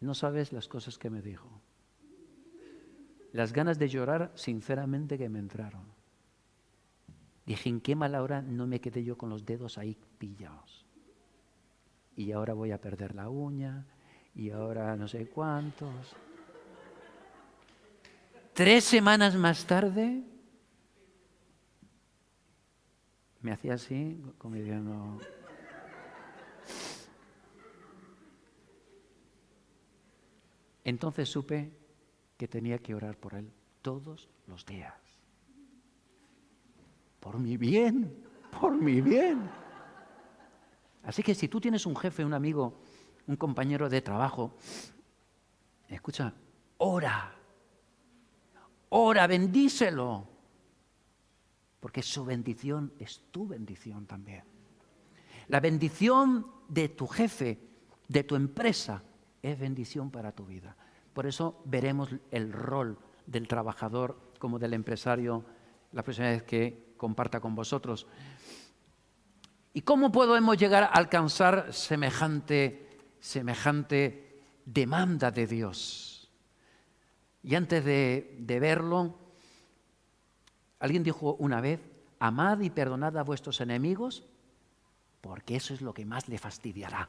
No sabes las cosas que me dijo. Las ganas de llorar, sinceramente, que me entraron. Dije, ¿en qué mala hora no me quedé yo con los dedos ahí pillados? Y ahora voy a perder la uña, y ahora no sé cuántos. 3 semanas más tarde, me hacía así, como diciendo... Entonces supe que tenía que orar por él todos los días. Por mi bien, por mi bien. Así que si tú tienes un jefe, un amigo, un compañero de trabajo, escucha, ora, bendícelo, porque su bendición es tu bendición también. La bendición de tu jefe, de tu empresa, es bendición para tu vida. Por eso veremos el rol del trabajador como del empresario la próxima vez que comparta con vosotros. ¿Y cómo podemos llegar a alcanzar semejante demanda de Dios? Y antes de verlo, alguien dijo una vez, amad y perdonad a vuestros enemigos, porque eso es lo que más le fastidiará.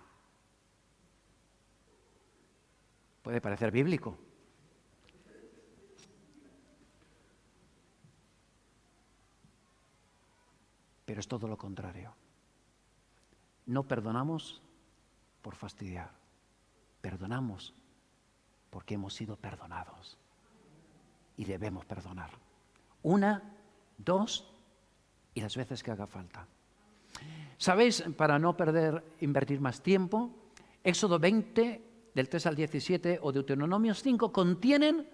Puede parecer bíblico. Pero es todo lo contrario. No perdonamos por fastidiar. Perdonamos porque hemos sido perdonados. Y debemos perdonar. 1, 2 y las veces que haga falta. ¿Sabéis? Para no invertir más tiempo, Éxodo 20, del 3 al 17, o Deuteronomio 5, contienen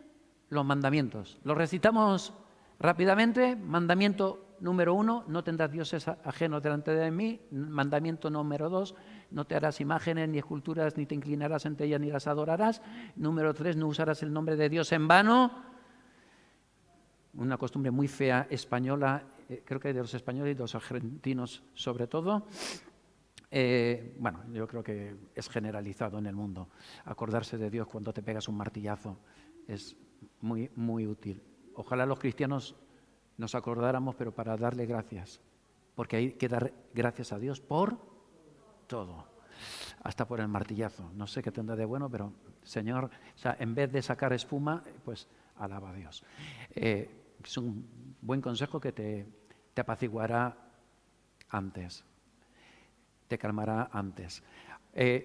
los mandamientos. Los recitamos rápidamente. Mandamiento número 1, no tendrás dioses ajenos delante de mí. Mandamiento número 2, no te harás imágenes ni esculturas, ni te inclinarás ante ellas ni las adorarás. Número 3, no usarás el nombre de Dios en vano. Una costumbre muy fea española, creo que de los españoles y de los argentinos sobre todo. Bueno, yo creo que es generalizado en el mundo. Acordarse de Dios cuando te pegas un martillazo es muy, muy útil. Ojalá los cristianos nos acordáramos, pero para darle gracias, porque hay que dar gracias a Dios por todo, hasta por el martillazo. No sé qué tendrá de bueno, pero Señor, o sea, en vez de sacar espuma, pues alaba a Dios. Es un buen consejo que te apaciguará antes. Te calmará antes.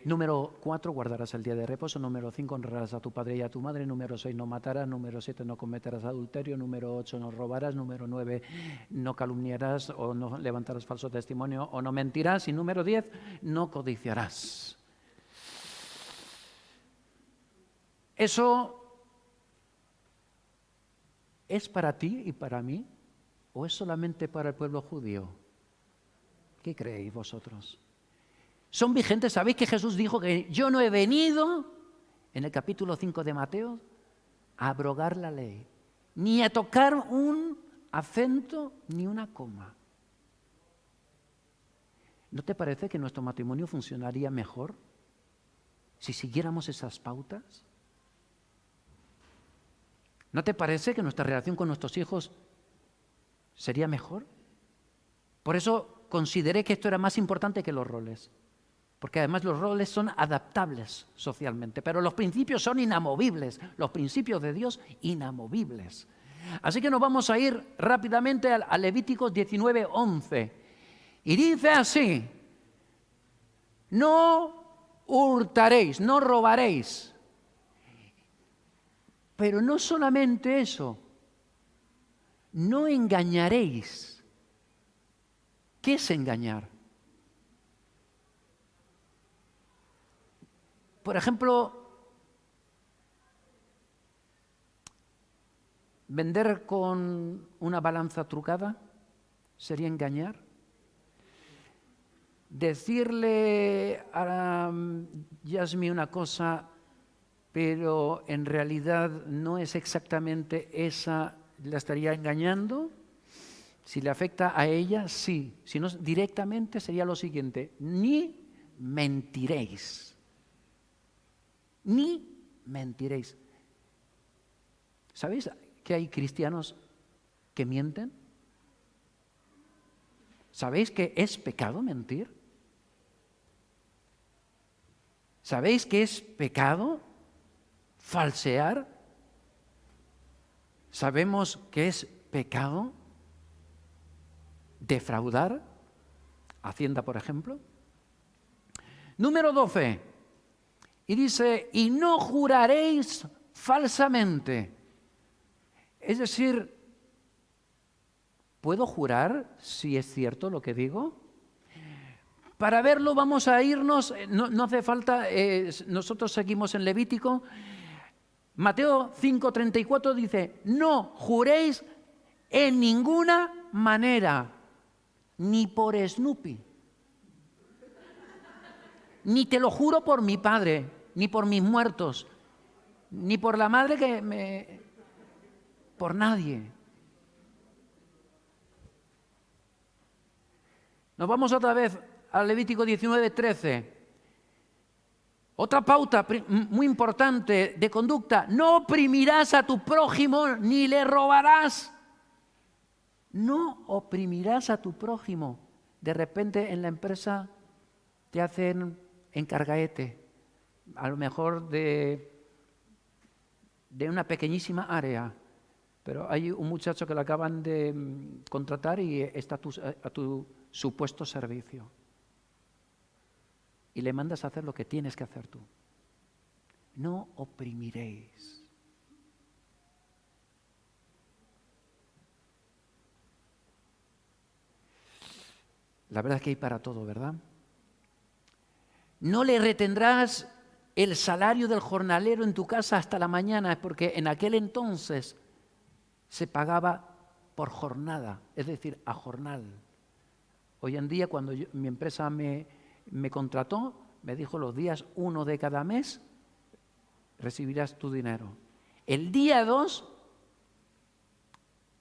Número 4, guardarás el día de reposo. Número 5, honrarás a tu padre y a tu madre. Número 6, no matarás. Número 7, no cometerás adulterio. Número 8, no robarás. Número 9, no calumniarás o no levantarás falso testimonio o no mentirás. Y número 10, no codiciarás. ¿Eso es para ti y para mí o es solamente para el pueblo judío? ¿Qué creéis vosotros? ¿Son vigentes? ¿Sabéis que Jesús dijo que yo no he venido, en el capítulo 5 de Mateo, a abrogar la ley, ni a tocar un acento ni una coma? ¿No te parece que nuestro matrimonio funcionaría mejor si siguiéramos esas pautas? ¿No te parece que nuestra relación con nuestros hijos ¿Sería mejor? Por eso consideré que esto era más importante que los roles. Porque además los roles son adaptables socialmente, pero los principios son inamovibles, los principios de Dios inamovibles. Así que nos vamos a ir rápidamente a Levíticos 19:11. Y dice así: no hurtaréis, no robaréis. Pero no solamente eso, no engañaréis. ¿Qué es engañar? Por ejemplo, vender con una balanza trucada sería engañar. Decirle a Yasmi una cosa, pero en realidad no es exactamente esa, ¿la estaría engañando? Si le afecta a ella, sí. Si no, directamente sería lo siguiente: ni mentiréis. Ni mentiréis. ¿Sabéis que hay cristianos que mienten? ¿Sabéis que es pecado mentir? ¿Sabéis que es pecado falsear? ¿Sabemos que es pecado defraudar? Hacienda, por ejemplo. Número 12. Y dice: y no juraréis falsamente. Es decir, ¿puedo jurar si es cierto lo que digo? Para verlo vamos a irnos, no hace falta, nosotros seguimos en Levítico. Mateo 5:34 dice: no juréis en ninguna manera, ni por Snoopy, ni te lo juro por mi padre, ni por mis muertos, ni por la madre por nadie. Nos vamos otra vez al Levítico 19:13. Otra pauta muy importante de conducta: no oprimirás a tu prójimo ni le robarás. No oprimirás a tu prójimo. De repente en la empresa te hacen encargaete, a lo mejor de una pequeñísima área, pero hay un muchacho que lo acaban de contratar y está a tu supuesto servicio. Y le mandas a hacer lo que tienes que hacer tú. No oprimiréis. La verdad es que hay para todo, ¿verdad? No le retendrás el salario del jornalero en tu casa hasta la mañana, porque en aquel entonces se pagaba por jornada, es decir, a jornal. Hoy en día, cuando mi empresa me contrató, me dijo: los días 1 de cada mes recibirás tu dinero. El día 2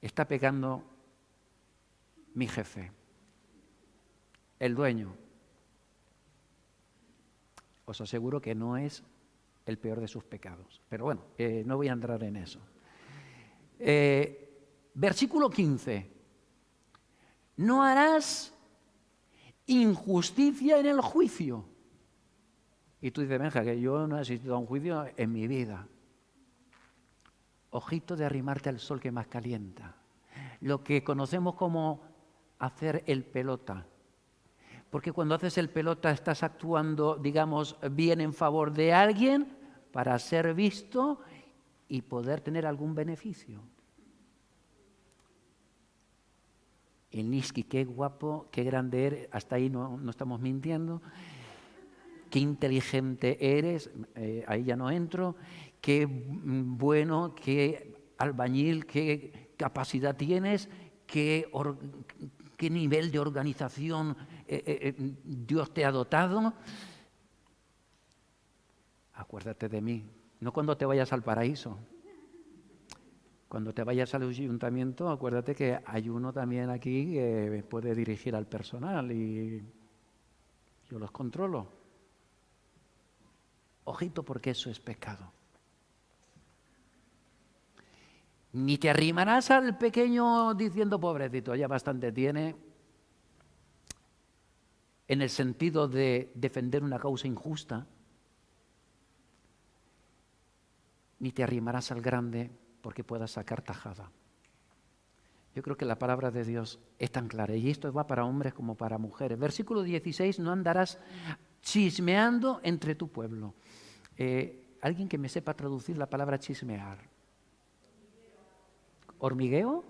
está pegando mi jefe, el dueño. Os aseguro que no es el peor de sus pecados. Pero bueno, no voy a entrar en eso. Versículo 15. No harás injusticia en el juicio. Y tú dices: Benja, que yo no he asistido a un juicio en mi vida. Ojito de arrimarte al sol que más calienta. Lo que conocemos como hacer el pelota. Porque cuando haces el pelota estás actuando, digamos, bien en favor de alguien para ser visto y poder tener algún beneficio. El Niski, qué guapo, qué grande eres, hasta ahí no estamos mintiendo. Qué inteligente eres, ahí ya no entro. Qué bueno, qué albañil, qué capacidad tienes, qué nivel de organización Dios te ha dotado. Acuérdate de mí, no cuando te vayas al paraíso. Cuando te vayas al ayuntamiento, acuérdate que hay uno también aquí que puede dirigir al personal y yo los controlo. Ojito, porque eso es pecado. Ni te arrimarás al pequeño diciendo pobrecito, ya bastante tiene, en el sentido de defender una causa injusta. Ni te arrimarás al grande porque puedas sacar tajada. Yo creo que la palabra de Dios es tan clara, y esto va para hombres como para mujeres. Versículo 16, no andarás chismeando entre tu pueblo. ¿Alguien que me sepa traducir la palabra chismear? ¿Hormigueo?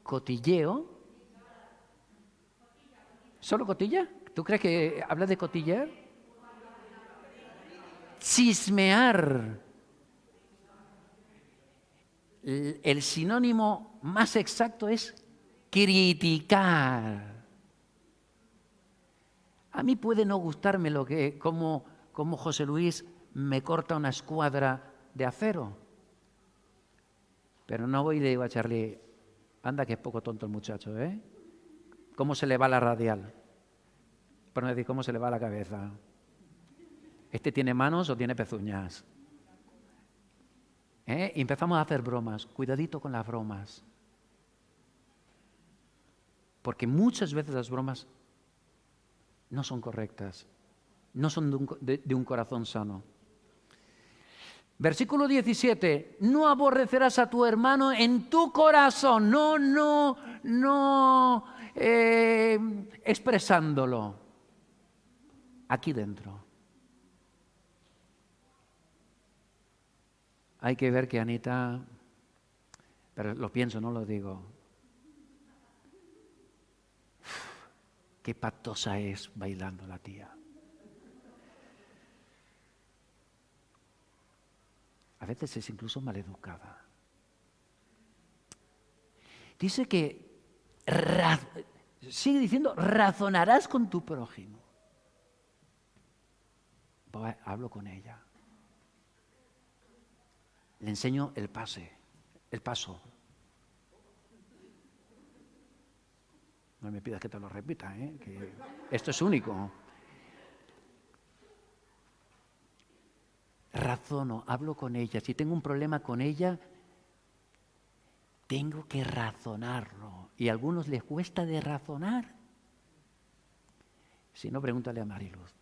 ¿Cotilleo? ¿Solo cotilla? ¿Tú crees que habla de cotillear? Chismear. El sinónimo más exacto es criticar. A mí puede no gustarme como José Luis me corta una escuadra de acero, pero no voy y le digo a Charlie, anda que es poco tonto el muchacho, ¿eh? ¿Cómo se le va la radial? Por no decir cómo se le va la cabeza. ¿Este tiene manos o tiene pezuñas? Y empezamos a hacer bromas. Cuidadito con las bromas. Porque muchas veces las bromas no son correctas. No son de un corazón sano. Versículo 17. No aborrecerás a tu hermano en tu corazón. No expresándolo. Aquí dentro. Hay que ver que Anita, pero lo pienso, no lo digo. Qué patosa es bailando la tía. A veces es incluso maleducada. Dice que, sigue diciendo, razonarás con tu prójimo. Hablo con ella. Le enseño el paso. No me pidas que te lo repita, que esto es único. Razono, hablo con ella. Si tengo un problema con ella, tengo que razonarlo. Y a algunos les cuesta de razonar. Si no, pregúntale a Mariluz.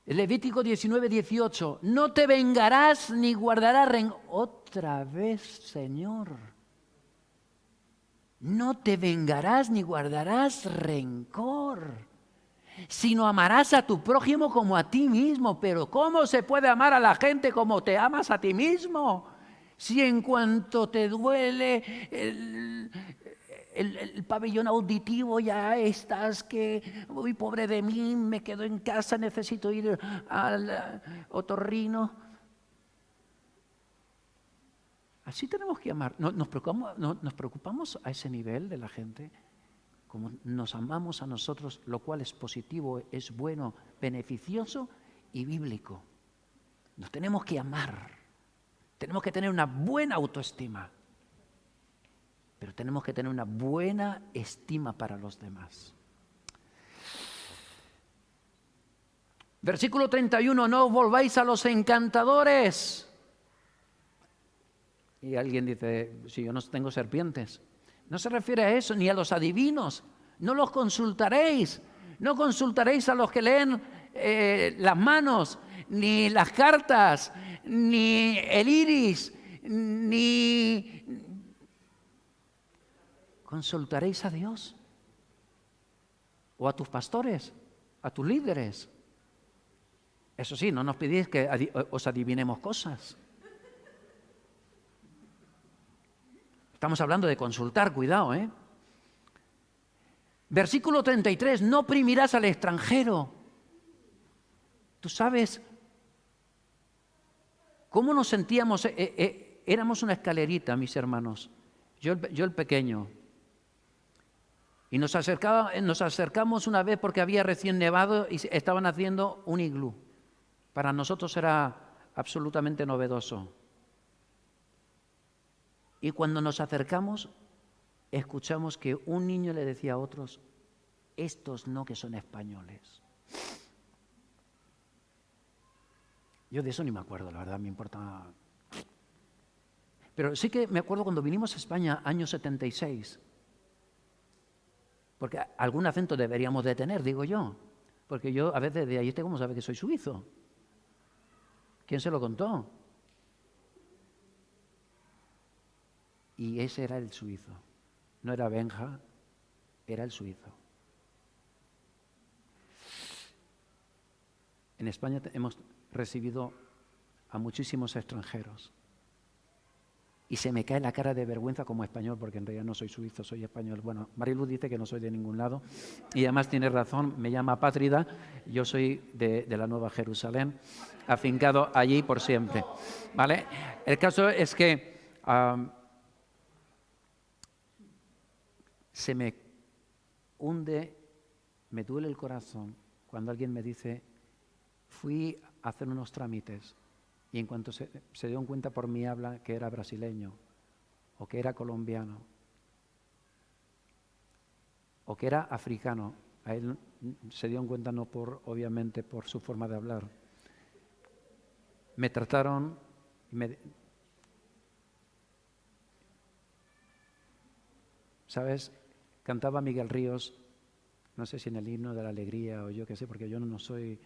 Levítico 19, 18. No te vengarás ni guardarás rencor. Otra vez, Señor. No te vengarás ni guardarás rencor, sino amarás a tu prójimo como a ti mismo. Pero ¿cómo se puede amar a la gente como te amas a ti mismo? Si en cuanto te duele el pabellón auditivo ya estás que, uy, pobre de mí, me quedo en casa, necesito ir al otorrino. Así tenemos que amar. Nos preocupamos a ese nivel de la gente, como nos amamos a nosotros, lo cual es positivo, es bueno, beneficioso y bíblico. Nos tenemos que amar. Tenemos que tener una buena autoestima. Pero tenemos que tener una buena estima para los demás. Versículo 31, no os volváis a los encantadores. Y alguien dice, si yo no tengo serpientes. No se refiere a eso, ni a los adivinos. No los consultaréis. No consultaréis a los que leen las manos, ni las cartas, ni el iris, ni... ¿Consultaréis a Dios? ¿O a tus pastores? ¿A tus líderes? Eso sí, no nos pedís que os adivinemos cosas. Estamos hablando de consultar, cuidado, ¿eh? Versículo 33, no oprimirás al extranjero. Tú sabes cómo nos sentíamos, éramos una escalerita, mis hermanos, yo el pequeño. Y nos acercamos una vez porque había recién nevado y estaban haciendo un iglú. Para nosotros era absolutamente novedoso. Y cuando nos acercamos, escuchamos que un niño le decía a otros, estos no que son españoles. Yo de eso ni me acuerdo, la verdad, me importa. Pero sí que me acuerdo cuando vinimos a España, año 76, porque algún acento deberíamos de tener, digo yo, porque yo a veces de ahí ¿cómo sabe que soy suizo? ¿Quién se lo contó? Y ese era el suizo, no era Benja, era el suizo. En España hemos recibido a muchísimos extranjeros y se me cae la cara de vergüenza como español, porque en realidad no soy suizo, soy español. Bueno, Mariluz dice que no soy de ningún lado y además tiene razón, me llama apátrida. Yo soy de la Nueva Jerusalén, afincado allí por siempre, ¿vale? El caso es que se me hunde, me duele el corazón cuando alguien me dice: fui a hacer unos trámites y en cuanto se dieron cuenta por mi habla que era brasileño o que era colombiano o que era africano, a él se dieron cuenta no por, obviamente, por su forma de hablar. Me trataron, ¿sabes? Cantaba Miguel Ríos, no sé si en el himno de la alegría o yo qué sé, porque yo no soy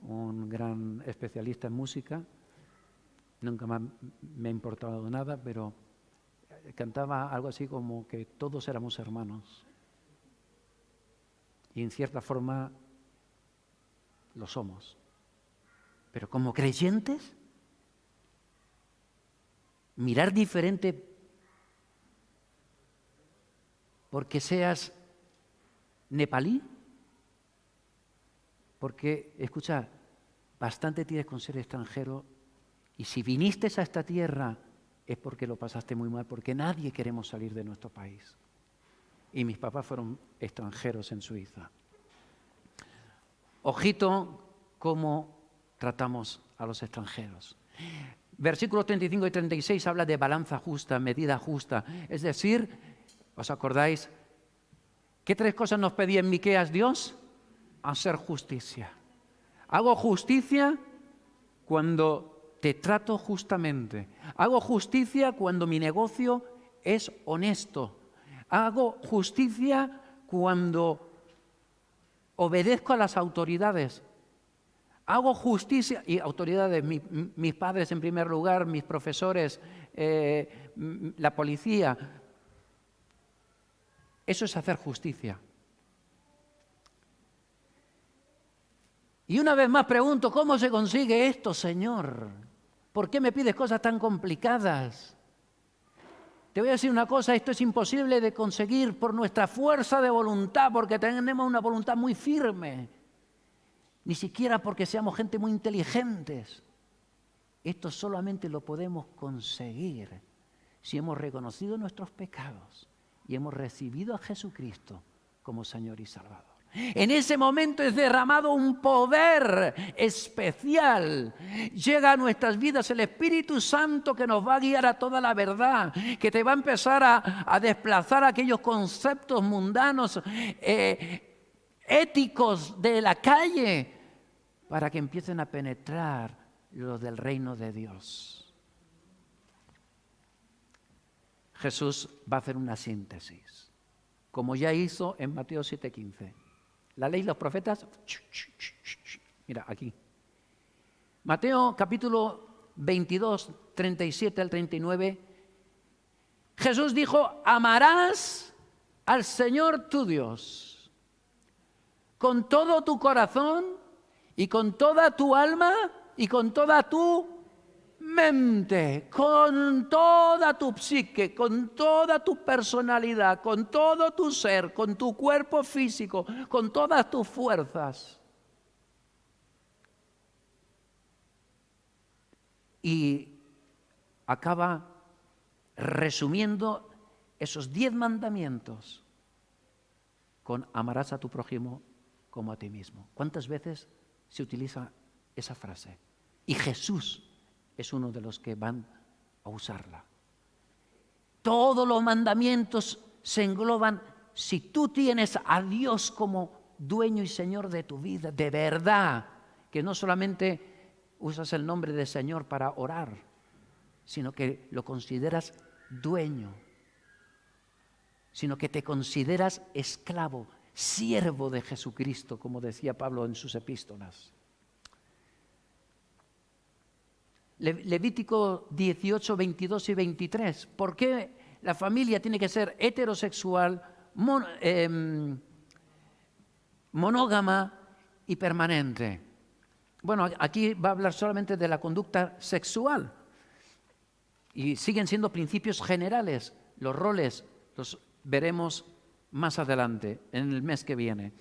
un gran especialista en música, nunca más me ha importado nada, pero cantaba algo así como que todos éramos hermanos. Y en cierta forma lo somos. Pero como creyentes, mirar diferente porque seas nepalí, porque, escucha, bastante tienes con ser extranjero, y si viniste a esta tierra es porque lo pasaste muy mal, porque nadie queremos salir de nuestro país. Y mis papás fueron extranjeros en Suiza. Ojito cómo tratamos a los extranjeros. Versículos 35 y 36 habla de balanza justa, medida justa. Es decir, ¿os acordáis? ¿Qué tres cosas nos pedía en Miqueas Dios? Hacer justicia. Hago justicia cuando te trato justamente. Hago justicia cuando mi negocio es honesto. Hago justicia cuando obedezco a las autoridades. Hago justicia, y autoridades, mis padres en primer lugar, mis profesores, la policía. Eso es hacer justicia. Y una vez más pregunto, ¿cómo se consigue esto, Señor? ¿Por qué me pides cosas tan complicadas? Te voy a decir una cosa, esto es imposible de conseguir por nuestra fuerza de voluntad, porque tenemos una voluntad muy firme. Ni siquiera porque seamos gente muy inteligentes. Esto solamente lo podemos conseguir si hemos reconocido nuestros pecados y hemos recibido a Jesucristo como Señor y Salvador. En ese momento es derramado un poder especial. Llega a nuestras vidas el Espíritu Santo que nos va a guiar a toda la verdad, que te va a empezar a desplazar aquellos conceptos mundanos, éticos de la calle, para que empiecen a penetrar los del reino de Dios. Jesús va a hacer una síntesis, como ya hizo en Mateo 7:15. La ley y los profetas, mira aquí. Mateo capítulo 22, 37 al 39. Jesús dijo: amarás al Señor tu Dios con todo tu corazón y con toda tu alma y con toda tu mente, con toda tu psique, con toda tu personalidad, con todo tu ser, con tu cuerpo físico, con todas tus fuerzas. Y acaba resumiendo esos 10 mandamientos con amarás a tu prójimo como a ti mismo. ¿Cuántas veces se utiliza esa frase? Y Jesús es uno de los que van a usarla. Todos los mandamientos se engloban si tú tienes a Dios como dueño y Señor de tu vida, de verdad, que no solamente usas el nombre del Señor para orar, sino que lo consideras dueño, sino que te consideras esclavo, siervo de Jesucristo, como decía Pablo en sus epístolas. Levítico 18, 22 y 23. ¿Por qué la familia tiene que ser heterosexual, monógama y permanente? Bueno, aquí va a hablar solamente de la conducta sexual. Y siguen siendo principios generales. Los roles los veremos más adelante, en el mes que viene.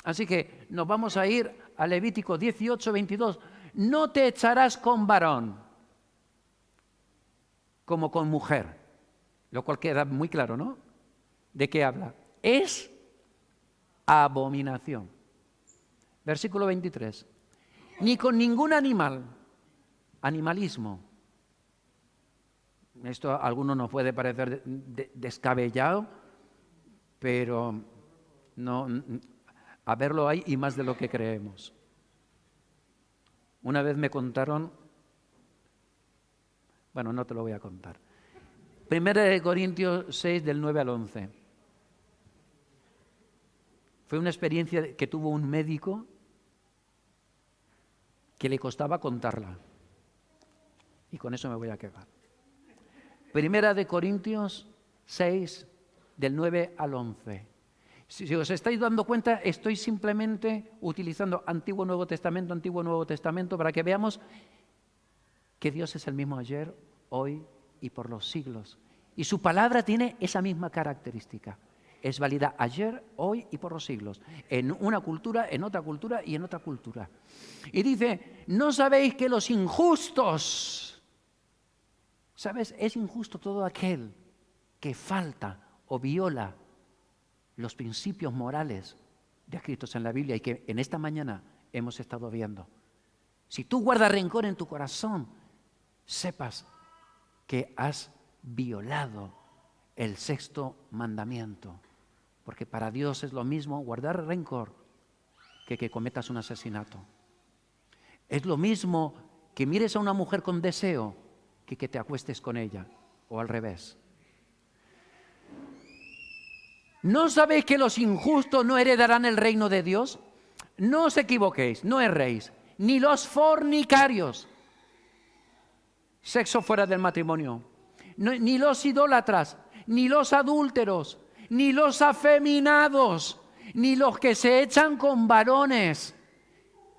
Así que nos vamos a ir a Levítico 18, 22. No te echarás con varón como con mujer, lo cual queda muy claro, ¿no? ¿De qué habla? Es abominación. Versículo 23. Ni con ningún animal, animalismo. Esto a algunos nos puede parecer descabellado, pero no, a verlo hay y más de lo que creemos. Una vez me contaron, bueno, no te lo voy a contar. 1 Corintios 6, del 9 al 11. Fue una experiencia que tuvo un médico que le costaba contarla. Y con eso me voy a quedar. 1 Corintios 6, del 9 al 11. Si os estáis dando cuenta, estoy simplemente utilizando Antiguo Nuevo Testamento, para que veamos que Dios es el mismo ayer, hoy y por los siglos. Y su palabra tiene esa misma característica. Es válida ayer, hoy y por los siglos. En una cultura, en otra cultura y en otra cultura. Y dice, ¿no sabéis que los injustos... ¿Sabes? Es injusto todo aquel que falta o viola los principios morales descritos en la Biblia y que en esta mañana hemos estado viendo. Si tú guardas rencor en tu corazón, sepas que has violado el 6º mandamiento. Porque para Dios es lo mismo guardar rencor que cometas un asesinato. Es lo mismo que mires a una mujer con deseo que te acuestes con ella, o al revés. ¿No sabéis que los injustos no heredarán el reino de Dios? No os equivoquéis, no erréis, ni los fornicarios, sexo fuera del matrimonio, ni los idólatras, ni los adúlteros, ni los afeminados, ni los que se echan con varones.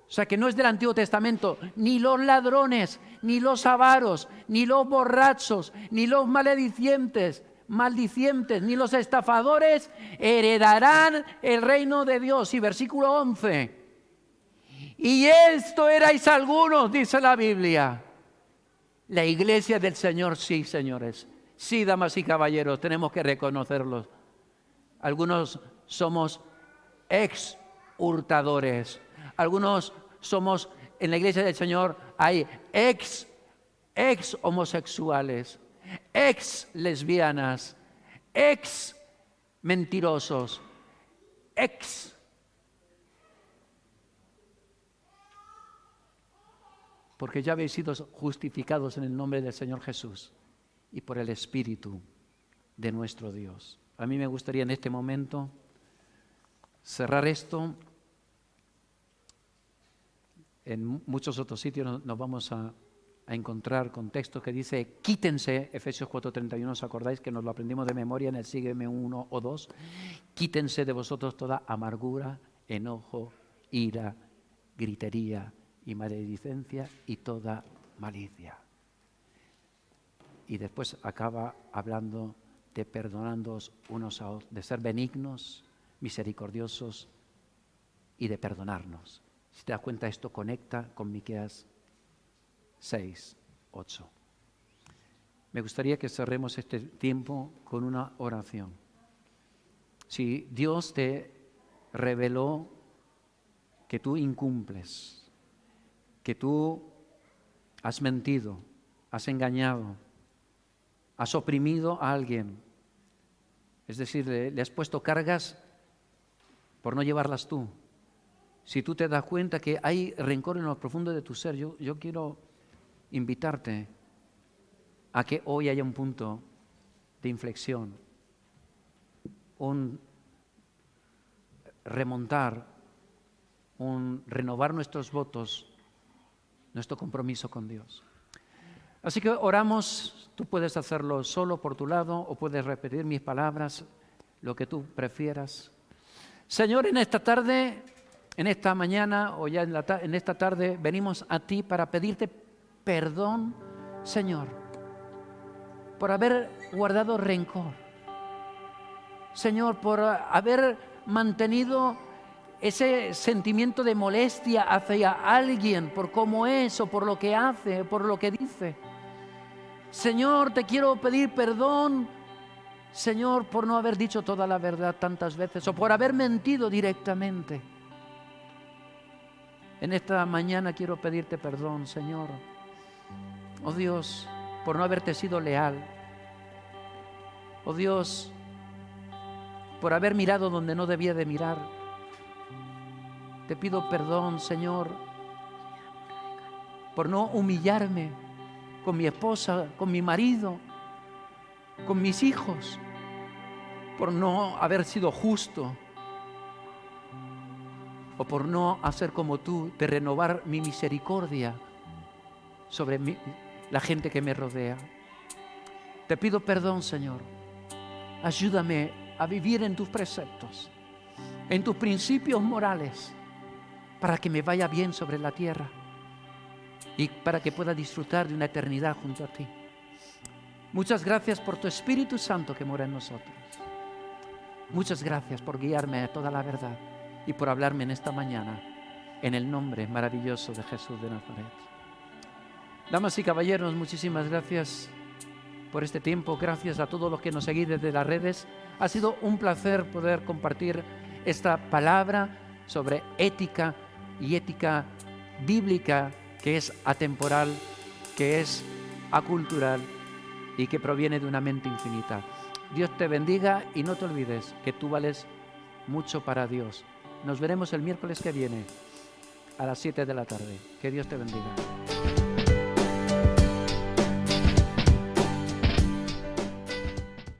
O sea, que no es del Antiguo Testamento, ni los ladrones, ni los avaros, ni los borrachos, ni los maldicientes, ni los estafadores heredarán el reino de Dios. Y versículo 11. Y esto erais algunos, dice la Biblia. La iglesia del Señor, sí, señores. Sí, damas y caballeros, tenemos que reconocerlos. Algunos somos ex hurtadores. Algunos somos, en la iglesia del Señor hay ex homosexuales, ex lesbianas, ex mentirosos, porque ya habéis sido justificados en el nombre del Señor Jesús y por el Espíritu de nuestro Dios. A mí me gustaría en este momento cerrar esto. En muchos otros sitios nos vamos a encontrar con textos que dice, quítense, Efesios 4:31, ¿os acordáis que nos lo aprendimos de memoria en el Sígueme 1 o 2? Quítense de vosotros toda amargura, enojo, ira, gritería y maledicencia y toda malicia. Y después acaba hablando de perdonándoos unos a otros, de ser benignos, misericordiosos y de perdonarnos. Si te das cuenta, esto conecta con Miqueas 6, 8. Me gustaría que cerremos este tiempo con una oración. Si Dios te reveló que tú incumples, que tú has mentido, has engañado, has oprimido a alguien, es decir, le has puesto cargas por no llevarlas tú, Si tú te das cuenta que hay rencor en lo profundo de tu ser, yo quiero invitarte a que hoy haya un punto de inflexión, un remontar, un renovar nuestros votos, nuestro compromiso con Dios. Así que oramos, tú puedes hacerlo solo por tu lado o puedes repetir mis palabras, lo que tú prefieras. Señor, en esta tarde, en esta mañana o ya en esta tarde venimos a ti para pedirte perdón, Señor, por haber guardado rencor. Señor, por haber mantenido ese sentimiento de molestia hacia alguien por cómo es o por lo que hace, por lo que dice. Señor, te quiero pedir perdón, Señor, por no haber dicho toda la verdad tantas veces o por haber mentido directamente. En esta mañana quiero pedirte perdón, Señor. Oh Dios, por no haberte sido leal. Oh Dios, por haber mirado donde no debía de mirar. Te pido perdón, Señor, por no humillarme con mi esposa, con mi marido, con mis hijos, por no haber sido justo o por no hacer como tú, de renovar mi misericordia sobre la gente que me rodea. Te pido perdón, Señor. Ayúdame a vivir en tus preceptos, en tus principios morales, para que me vaya bien sobre la tierra y para que pueda disfrutar de una eternidad junto a ti. Muchas gracias por tu Espíritu Santo que mora en nosotros. Muchas gracias por guiarme a toda la verdad y por hablarme en esta mañana, en el nombre maravilloso de Jesús de Nazaret. Damas y caballeros, muchísimas gracias por este tiempo. Gracias a todos los que nos seguís desde las redes. Ha sido un placer poder compartir esta palabra sobre ética y ética bíblica, que es atemporal, que es acultural y que proviene de una mente infinita. Dios te bendiga y no te olvides que tú vales mucho para Dios. Nos veremos el miércoles que viene a las 7 de la tarde. Que Dios te bendiga.